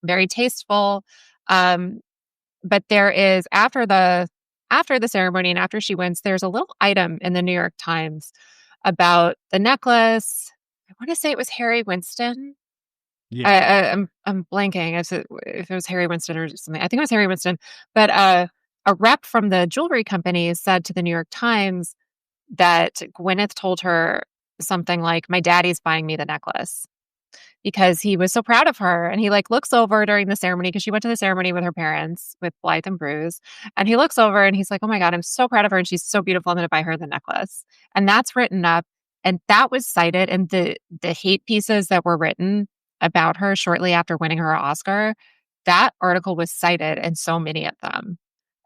very tasteful. But there is, after the ceremony and after she wins, there's a little item in the New York Times about the necklace. I want to say it was Harry Winston. Yeah. I'm blanking if it was Harry Winston or something. I think it was Harry Winston. But a rep from the jewelry company said to the New York Times that Gwyneth told her something like, "My daddy's buying me the necklace," because he was so proud of her. And he like looks over during the ceremony because she went to the ceremony with her parents, with Blythe and Bruce. And he looks over and he's like, "Oh my God, I'm so proud of her. And she's so beautiful. I'm going to buy her the necklace." And that's written up. And that was cited in the hate pieces that were written about her shortly after winning her Oscar. That article was cited in so many of them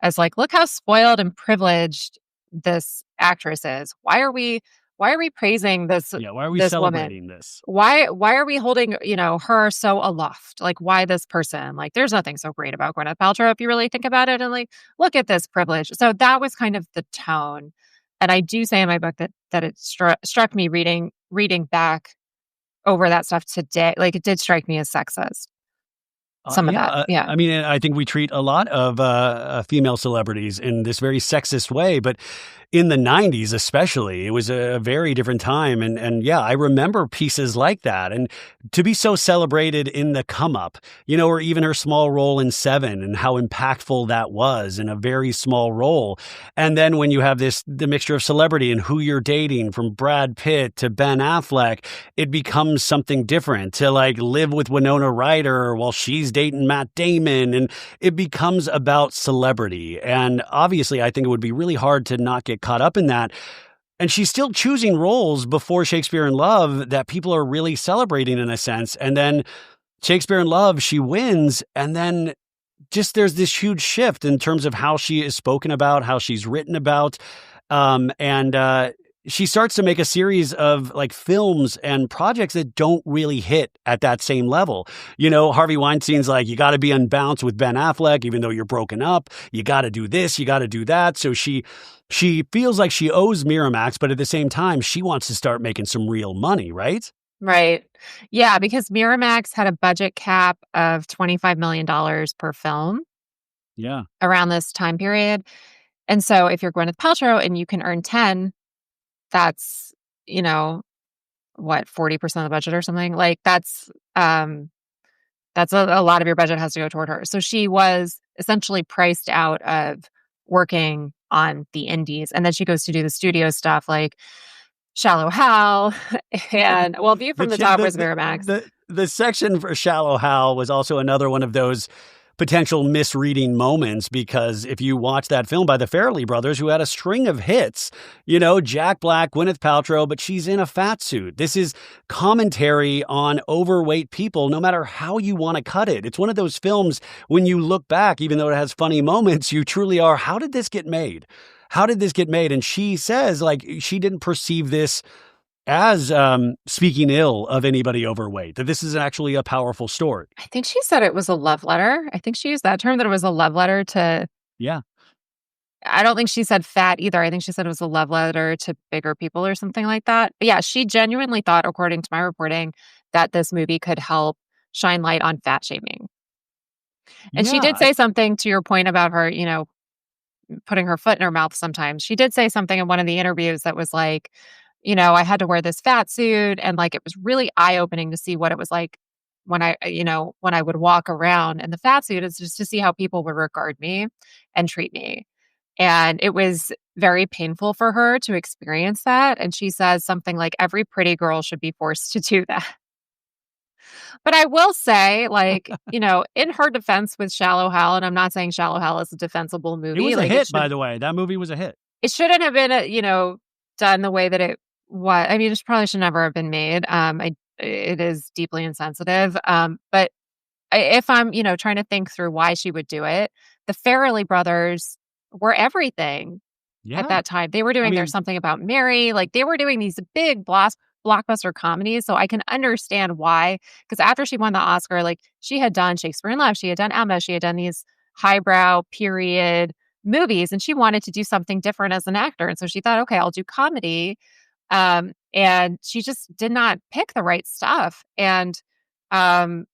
as like, look how spoiled and privileged this actress is. Why are we praising this Yeah, why are we this celebrating woman? this? Why are we holding, her so aloft? Like, why this person? Like, there's nothing so great about Gwyneth Paltrow if you really think about it, and like, look at this privilege. So that was kind of the tone. And I do say in my book that it struck me reading back over that stuff today. Like, it did strike me as sexist. Some of that. Yeah. I mean, I think we treat a lot of female celebrities in this very sexist way, but in the 90s especially, it was a very different time. And yeah, I remember pieces like that. And to be so celebrated in the come up, or even her small role in Seven and how impactful that was in a very small role. And then when you have the mixture of celebrity and who you're dating, from Brad Pitt to Ben Affleck, it becomes something different. To like live with Winona Ryder while she's dating Matt Damon, and it becomes about celebrity. And obviously, I think it would be really hard to not get caught up in that. And she's still choosing roles before Shakespeare in Love that people are really celebrating in a sense. And then Shakespeare in Love, she wins, and then just there's this huge shift in terms of how she is spoken about, how she's written about. And she starts to make a series of like films and projects that don't really hit at that same level. Harvey Weinstein's like, you got to be unbalanced with Ben Affleck, even though you're broken up. You got to do this, you got to do that. So she feels like she owes Miramax, but at the same time, she wants to start making some real money, right? Right. Yeah, because Miramax had a budget cap of $25 million per film. Yeah. Around this time period. And so if you're Gwyneth Paltrow and you can earn 10, that's, what, 40% of the budget or something? Like that's a lot of your budget has to go toward her. So she was essentially priced out of working on the indies. And then she goes to do the studio stuff like Shallow Hal and View from the Top was Miramax. The section for Shallow Hal was also another one of those potential misreading moments, because if you watch that film by the Farrelly brothers, who had a string of hits, Jack Black, Gwyneth Paltrow, but she's in a fat suit. This is commentary on overweight people, no matter how you want to cut it. It's one of those films, when you look back, even though it has funny moments, you truly are, how did this get made? How did this get made? And she says, like, she didn't perceive this as speaking ill of anybody overweight, that this is actually a powerful story. I think she said it was a love letter. I think she used that term, that it was a love letter to... Yeah. I don't think she said fat either. I think she said it was a love letter to bigger people or something like that. But yeah, she genuinely thought, according to my reporting, that this movie could help shine light on fat shaming. And she did say something to your point about her, putting her foot in her mouth sometimes. She did say something in one of the interviews that was like, I had to wear this fat suit, and like it was really eye-opening to see what it was like when I would walk around in the fat suit, is just to see how people would regard me and treat me. And it was very painful for her to experience that. And she says something like, every pretty girl should be forced to do that. But I will say, like, in her defense with Shallow Hal, and I'm not saying Shallow Hal is a defensible movie. It was a hit, by the way. That movie was a hit. It shouldn't have been, done the way that it was. I mean, it probably should never have been made. It is deeply insensitive. But if I'm, trying to think through why she would do it, the Farrelly brothers were everything at that time. They were doing There's Something About Mary. Like, they were doing these big blockbuster comedies. So I can understand why. Because after she won the Oscar, like, she had done Shakespeare in Love, she had done Emma, she had done these highbrow period movies, and she wanted to do something different as an actor. And so she thought, okay, I'll do comedy. And she just did not pick the right stuff. And but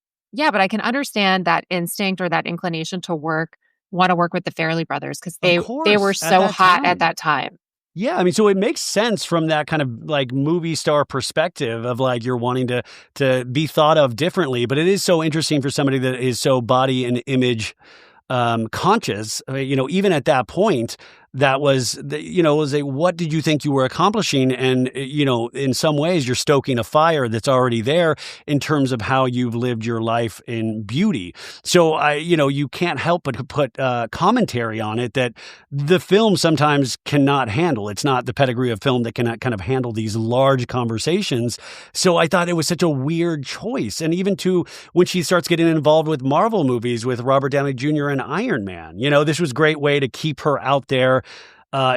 I can understand that instinct or that inclination to want to work with the Farrelly brothers, because they were so hot at that time. Yeah, I mean, so it makes sense from that kind of like movie star perspective of like you're wanting to be thought of differently. But it is so interesting for somebody that is so body and image conscious, even at that point, that was, was a, what did you think you were accomplishing? And, in some ways you're stoking a fire that's already there in terms of how you've lived your life in beauty. So you can't help but put commentary on it that the film sometimes cannot handle. It's not the pedigree of film that cannot kind of handle these large conversations. So I thought it was such a weird choice. And even to when she starts getting involved with Marvel movies with Robert Downey Jr. and Iron Man, this was a great way to keep her out there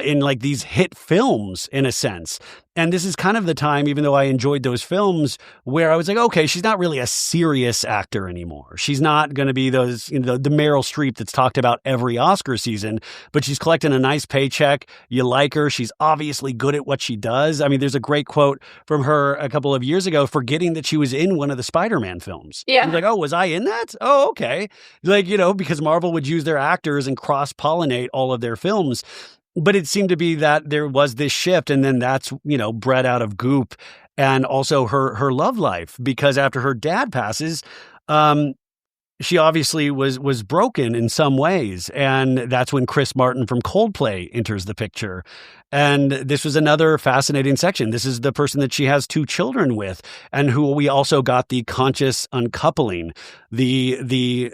in like these hit films in a sense. And this is kind of the time, even though I enjoyed those films, where I was like, okay, she's not really a serious actor anymore. She's not going to be those, the Meryl Streep that's talked about every Oscar season, but she's collecting a nice paycheck. You like her. She's obviously good at what she does. I mean, there's a great quote from her a couple of years ago, forgetting that she was in one of the Spider-Man films. Yeah. She's like, oh, was I in that? Oh, okay. Like, because Marvel would use their actors and cross-pollinate all of their films. But it seemed to be that there was this shift, and then that's, bred out of Goop and also her love life, because after her dad passes, she obviously was broken in some ways, and that's when Chris Martin from Coldplay enters the picture. And this was another fascinating section. This is the person that she has 2 children with, and who we also got the conscious uncoupling, the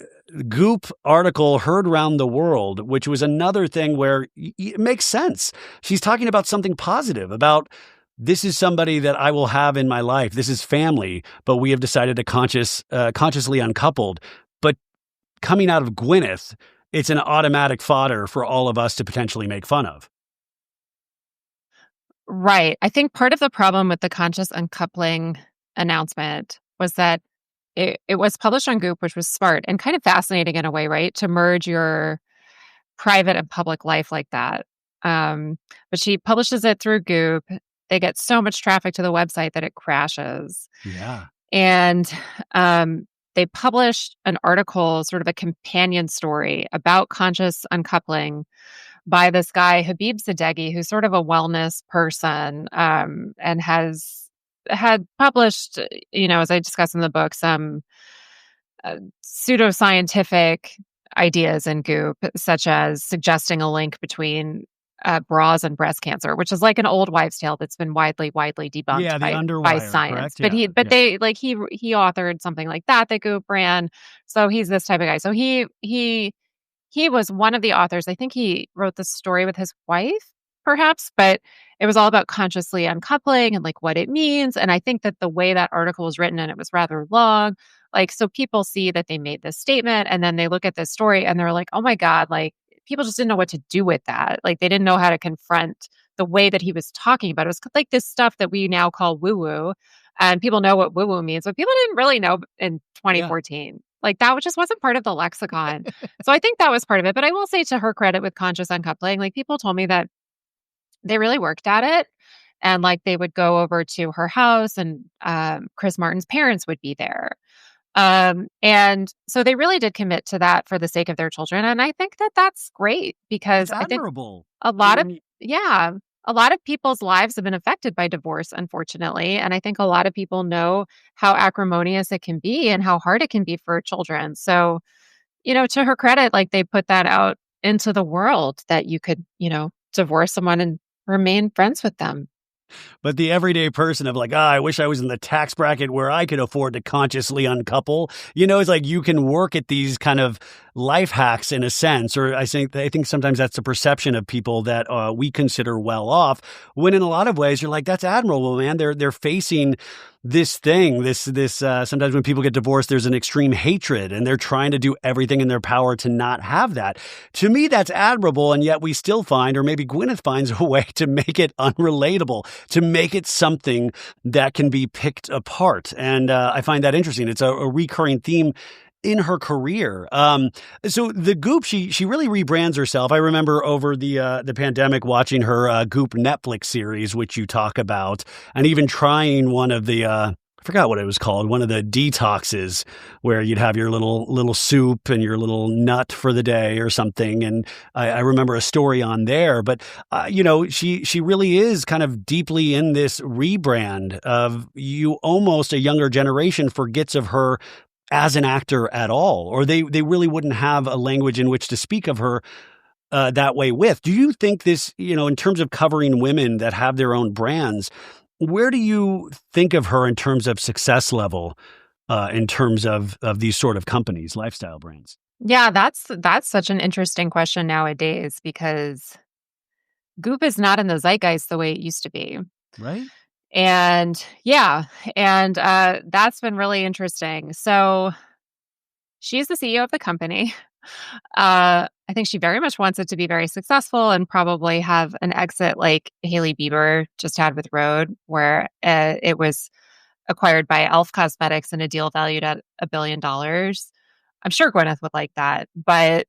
Goop article heard around the world, which was another thing where it makes sense. She's talking about something positive, about this is somebody that I will have in my life. This is family, but we have decided to consciously uncoupled. But coming out of Gwyneth, it's an automatic fodder for all of us to potentially make fun of. Right. I think part of the problem with the conscious uncoupling announcement was that it was published on Goop, which was smart and kind of fascinating in a way, right? To merge your private and public life like that. But she publishes it through Goop. They get so much traffic to the website that it crashes. Yeah. And they published an article, sort of a companion story about conscious uncoupling by this guy, Habib Zadeghi, who's sort of a wellness person and had published, as I discuss in the book, some pseudoscientific ideas in Goop, such as suggesting a link between bras and breast cancer, which is like an old wives' tale that's been widely debunked by science. Correct? They he authored something like that Goop ran. So he's this type of guy. So he was one of the authors. I think he wrote the story with his wife, perhaps, but it was all about consciously uncoupling and like what it means. And I think that the way that article was written, and it was rather long, like, so people see that they made this statement and then they look at this story and they're like, oh my God, like people just didn't know what to do with that. Like they didn't know how to confront the way that he was talking about it. It was like this stuff that we now call woo-woo, and people know what woo-woo means, but people didn't really know in 2014. Yeah. Like that just wasn't part of the lexicon. So I think that was part of it. But I will say, to her credit with conscious uncoupling, like people told me that they really worked at it, and like they would go over to her house, and Chris Martin's parents would be there. And so they really did commit to that for the sake of their children. And I think that that's great, because it's admirable. I think a lot of people's lives have been affected by divorce, unfortunately. And I think a lot of people know how acrimonious it can be and how hard it can be for children. So, to her credit, like they put that out into the world, that you could, divorce someone and remain friends with them. But the everyday person of like, I wish I was in the tax bracket where I could afford to consciously uncouple. It's like you can work at these kind of life hacks in a sense, or I think sometimes that's the perception of people that we consider well off, when in a lot of ways you're like, that's admirable, man. They're facing this thing, this sometimes when people get divorced, there's an extreme hatred, and they're trying to do everything in their power to not have that. To me, that's admirable, and yet we still find, or maybe Gwyneth finds a way to make it unrelatable, to make it something that can be picked apart. And I find that interesting. It's a recurring theme in her career. So the Goop, she really rebrands herself. I remember over the pandemic watching her Goop Netflix series, which you talk about, and even trying one of the I forgot what it was called, one of the detoxes where you'd have your little soup and your little nut for the day or something. And I remember a story on there, but she really is kind of deeply in this rebrand of almost a younger generation forgets of her as an actor at all, or they really wouldn't have a language in which to speak of her that way with. Do you think this, in terms of covering women that have their own brands, where do you think of her in terms of success level, in terms of these sort of companies, lifestyle brands? Yeah, that's such an interesting question nowadays because Goop is not in the zeitgeist the way it used to be. Right? And yeah, and that's been really interesting. So she's the CEO of the company. I think she very much wants it to be very successful and probably have an exit like Hailey Bieber just had with Rhode, where it was acquired by Elf Cosmetics in a deal valued at $1 billion. I'm sure Gwyneth would like that, but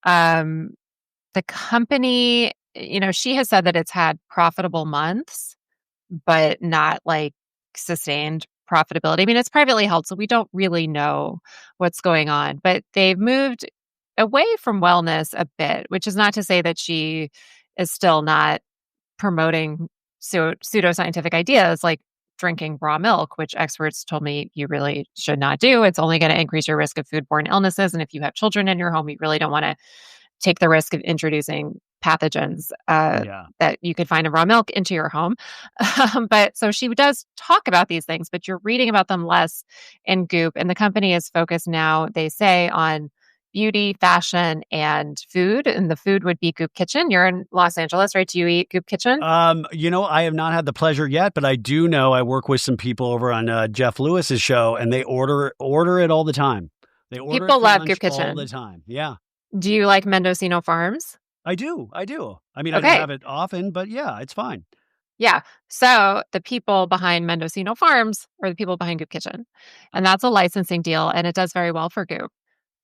um, the company, she has said that it's had profitable months, but not like sustained profitability. I mean, it's privately held, so we don't really know what's going on, but they've moved away from wellness a bit, which is not to say that she is still not promoting pseudoscientific ideas like drinking raw milk, which experts told me you really should not do. It's only going to increase your risk of foodborne illnesses. And if you have children in your home, you really don't want to take the risk of introducing pathogens Yeah. that you could find in raw milk into your home. But so she does talk about these things, but you're reading about them less in Goop. And the company is focused now, they say, on beauty, fashion, and food. And the food would be Goop Kitchen. You're in Los Angeles, right? Do you eat Goop Kitchen? I have not had the pleasure yet, but I do know I work with some people over on Jeff Lewis's show, and they order it all the time. They order it People for love lunch Goop all Kitchen. the time. Yeah. Do you like Mendocino Farms? I do. I do. I mean, I don't Okay. have it often, but yeah, it's fine. Yeah. So the people behind Mendocino Farms are the people behind Goop Kitchen. And that's a licensing deal, and it does very well for Goop.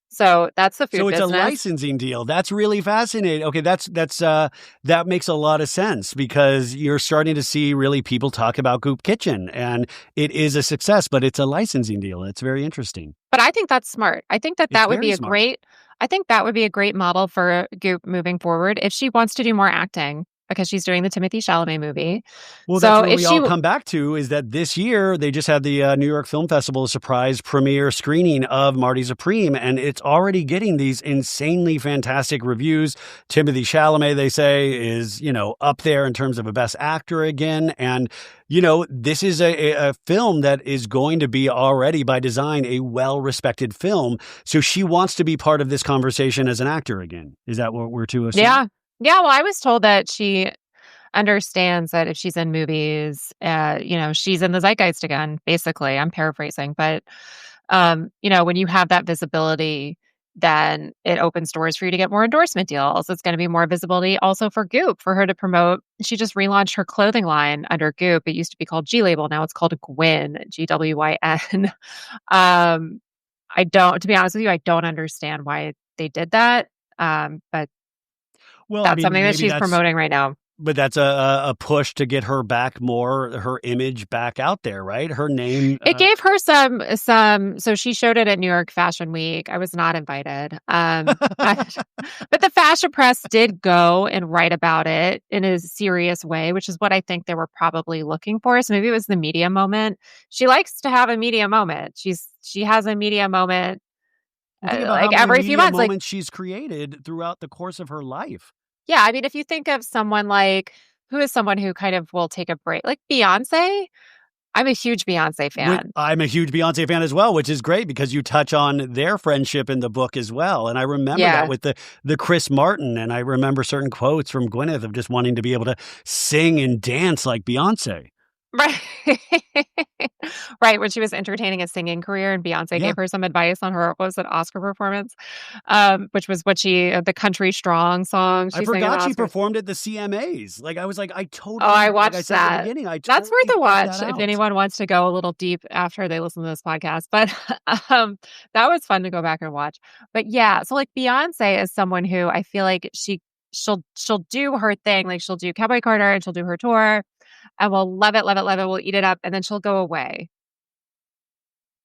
So that's the food So it's a business. licensing deal. That's really fascinating. Okay, that makes a lot of sense because you're starting to see really people talk about Goop Kitchen, and it is a success, but it's a licensing deal. It's very interesting. But I think that's smart. I think that It's that would very be a smart. great model for Goop moving forward if she wants to do more acting because she's doing the Timothy Chalamet movie. Well, that's So where if we all come back to is that this year they just had the New York Film Festival surprise premiere screening of Marty Supreme, and it's already getting these insanely fantastic reviews. Timothy Chalamet, they say, is, up there in terms of a best actor again. And, this is a film that is going to be already by design a well-respected film. So she wants to be part of this conversation as an actor again. Is that what we're to assume? Yeah. Yeah, well, I was told that she understands that if she's in movies, she's in the zeitgeist again, basically. I'm paraphrasing. But, when you have that visibility, then it opens doors for you to get more endorsement deals. It's going to be more visibility also for Goop, for her to promote. She just relaunched her clothing line under Goop. It used to be called G Label. Now it's called Gwyn, Gwyn. To be honest with you, I don't understand why they did that. But Well, I that's mean, something that maybe she's promoting right now. but that's a push to get her back more, her image back out there, right? Her name. It gave her so she showed it at New York Fashion Week. I was not invited. But the fashion press did go and write about it in a serious way, which is what I think they were probably looking for. So maybe it was the media moment. She likes to have a media moment. She has a media moment Think about how like many every few media months. Like, moments she's created throughout the course of her life. yeah, I mean, if you think of someone like who is someone who kind of will take a break, like Beyonce. I'm a huge Beyonce fan. I'm a huge Beyonce fan as well, which is great because you touch on their friendship in the book as well. And I remember that with the Chris Martin, and I remember certain quotes from Gwyneth of just wanting to be able to sing and dance like Beyonce. Right. Right, when she was entertaining a singing career and Beyonce Yeah. gave her some advice on her, what was it, Oscar performance? Which was what the Country Strong song I she sang forgot at she Oscars. performed at the CMAs. Like, I was like, I Oh, totally, I like I watched said at the that. beginning, I That's totally worth a checked watch that if out. anyone wants to go a little deep after they listen to this podcast. But that was fun to go back and watch. But yeah, so like Beyonce is someone who I feel like she'll do her thing. Like she'll do Cowboy Carter and she'll do her tour and we'll love it, love it, love it. We'll eat it up and then she'll go away.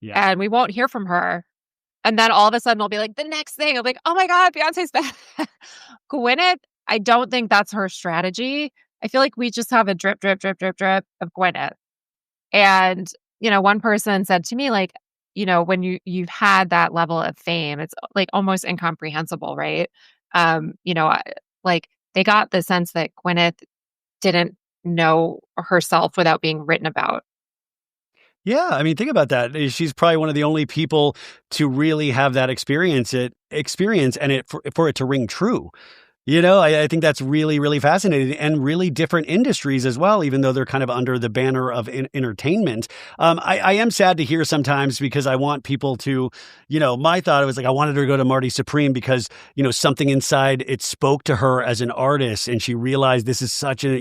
Yeah. And we won't hear from her. And then all of a sudden we'll be like, the next thing, I'll be like, oh my God, Beyonce's back. Gwyneth, I don't think that's her strategy. I feel like we just have a drip, drip, drip, drip, drip of Gwyneth. And, one person said to me, like, when you've had that level of fame, it's like almost incomprehensible, right? You know, like they got the sense that Gwyneth didn't know herself without being written about. Yeah, I mean, think about that. She's probably one of the only people to really have that experience and for it to ring true. I think that's really, really fascinating and really different industries as well, even though they're kind of under the banner of entertainment. I am sad to hear sometimes because I want people to, my thought was like, I wanted her to go to Marty Supreme because, something inside it spoke to her as an artist and she realized this is such a,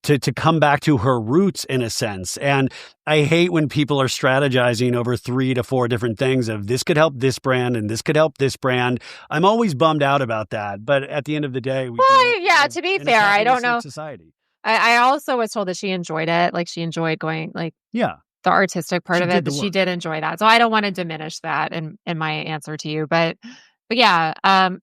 to come back to her roots in a sense. And I hate when people are strategizing over 3 to 4 different things of this could help this brand and this could help this brand. I'm always bummed out about that. But at the end of the day, To be fair, I don't know. Society. I also was told that she enjoyed it. Like she enjoyed going, like, yeah, the artistic part of it, that she work. did enjoy that. So I don't want to diminish that in my answer to you. But yeah, I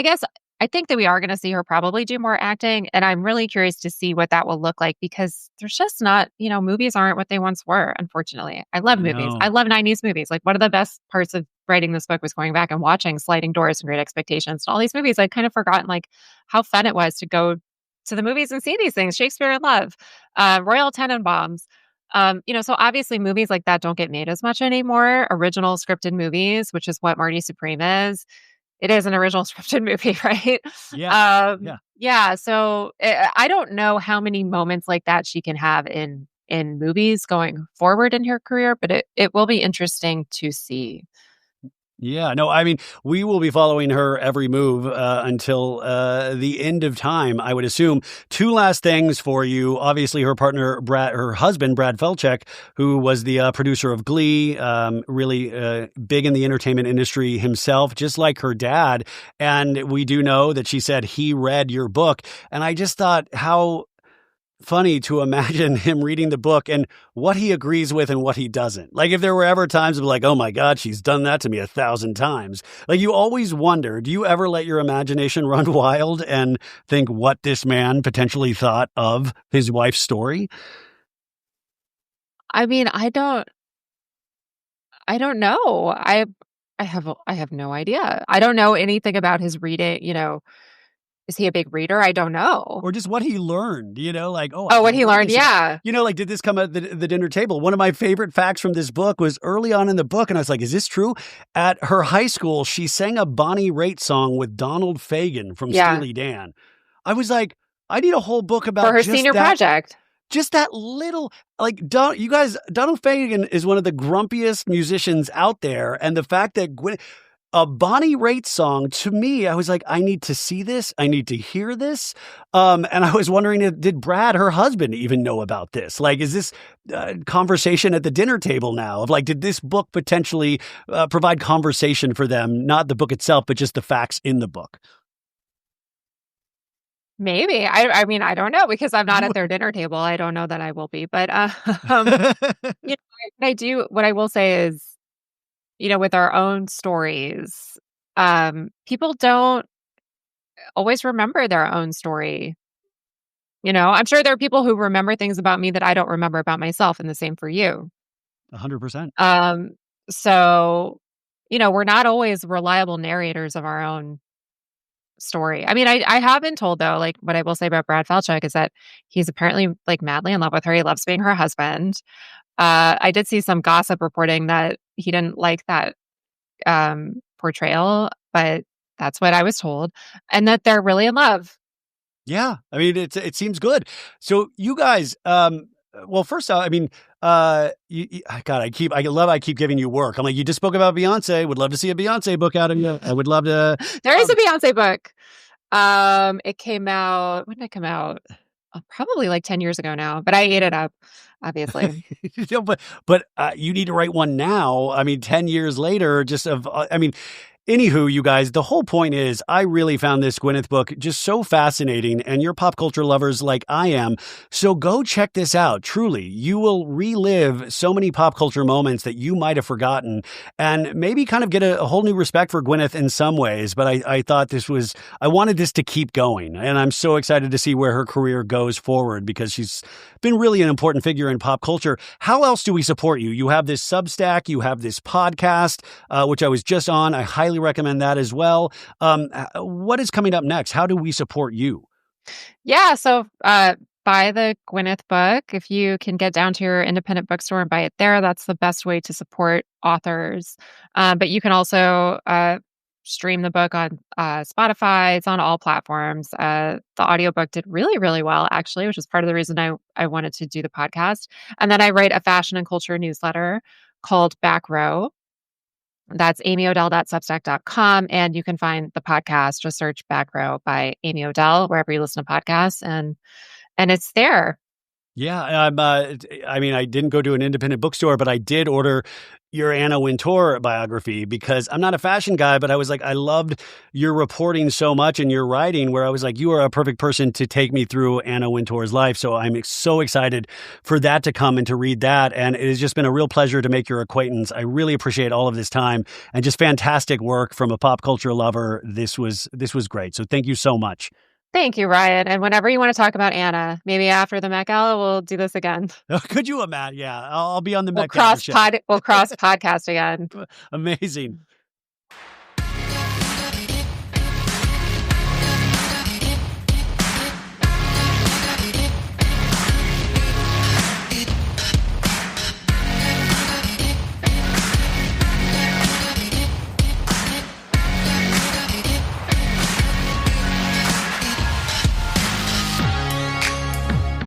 guess I think that we are going to see her probably do more acting. And I'm really curious to see what that will look like because there's just not, movies aren't what they once were, unfortunately. I love movies. I love 90s movies. Like one of the best parts of writing this book was going back and watching Sliding Doors and Great Expectations and all these movies. I'd kind of forgotten like how fun it was to go to the movies and see these things. Shakespeare in Love, Royal Tenenbaums. So obviously movies like that don't get made as much anymore. Original scripted movies, which is what Marty Supreme is. It is an original scripted movie, right? Yeah. Yeah. So I don't know how many moments like that she can have in movies going forward in her career, but it will be interesting to see. Yeah, no, I mean, we will be following her every move until the end of time, I would assume. 2 last things for you. Obviously, her husband, Brad Falchuk, who was the producer of Glee, really big in the entertainment industry himself, just like her dad. And we do know that she said he read your book. And I just thought how funny to imagine him reading the book and what he agrees with and what he doesn't. Like if there were ever times of like, oh my God, she's done that to me 1,000 times. Like you always wonder, do you ever let your imagination run wild and think what this man potentially thought of his wife's story? I mean, I don't know. I have no idea. I don't know anything about his reading, Is he a big reader? I don't know. Or just what he learned, like, what he learned, yeah. Like, did this come at the dinner table? One of my favorite facts from this book was early on in the book, and I was like, is this true? At her high school, she sang a Bonnie Raitt song with Donald Fagen from Steely Dan. I was like, I need a whole book about for her senior project. Just that little, like, Donald Fagen is one of the grumpiest musicians out there, and the fact that a Bonnie Raitt song, to me, I was like, I need to see this. I need to hear this. And I was wondering, did Brad, her husband, even know about this? Like, is this conversation at the dinner table now? Of like, did this book potentially provide conversation for them? Not the book itself, but just the facts in the book. Maybe. I mean, I don't know because I'm not at their dinner table. I don't know that I will be. But, what I will say is, with our own stories, people don't always remember their own story. I'm sure there are people who remember things about me that I don't remember about myself, and the same for you. 100%. So, we're not always reliable narrators of our own story. I mean, I have been told though, like what I will say about Brad Falchuk is that he's apparently like madly in love with her. He loves being her husband. I did see some gossip reporting that he didn't like that portrayal, but that's what I was told, and that they're really in love. Yeah, I mean, it seems good. So you guys, well, first off, I mean, God, I keep giving you work. I'm like, you just spoke about Beyonce. Would love to see a Beyonce book out of you. I would love to. There is a Beyonce book. It came out. When did it come out? Probably like 10 years ago now, but I ate it up, obviously. but you need to write one now. I mean, 10 years later, anywho, you guys, the whole point is I really found this Gwyneth book just so fascinating, and you're pop culture lovers like I am. So go check this out. Truly, you will relive so many pop culture moments that you might have forgotten and maybe kind of get a whole new respect for Gwyneth in some ways. But I thought I wanted this to keep going. And I'm so excited to see where her career goes forward because she's been really an important figure in pop culture. How else do we support you? You have this Substack, you have this podcast, which I was just on. I highly highly recommend that as well. What is coming up next? How do we support you? Yeah, so, buy the Gwyneth book. If you can get down to your independent bookstore and buy it there, that's the best way to support authors. But you can also, stream the book on, Spotify. It's on all platforms. The audiobook did really, really well, actually, which is part of the reason I wanted to do the podcast. And then I write a fashion and culture newsletter called Back Row. That's amyodell.substack.com. And you can find the podcast. Just search Back Row by Amy Odell, wherever you listen to podcasts, and it's there. Yeah, I mean, I didn't go to an independent bookstore, but I did order your Anna Wintour biography because I'm not a fashion guy, but I was like, I loved your reporting so much and your writing where I was like, you are a perfect person to take me through Anna Wintour's life. So I'm so excited for that to come and to read that. And it has just been a real pleasure to make your acquaintance. I really appreciate all of this time and just fantastic work from a pop culture lover. This was great. So thank you so much. Thank you, Ryan. And whenever you want to talk about Anna, maybe after the Met Gala, we'll do this again. Could you imagine? Yeah, I'll be on the We'll Met Gala show. We'll cross podcast again. Amazing.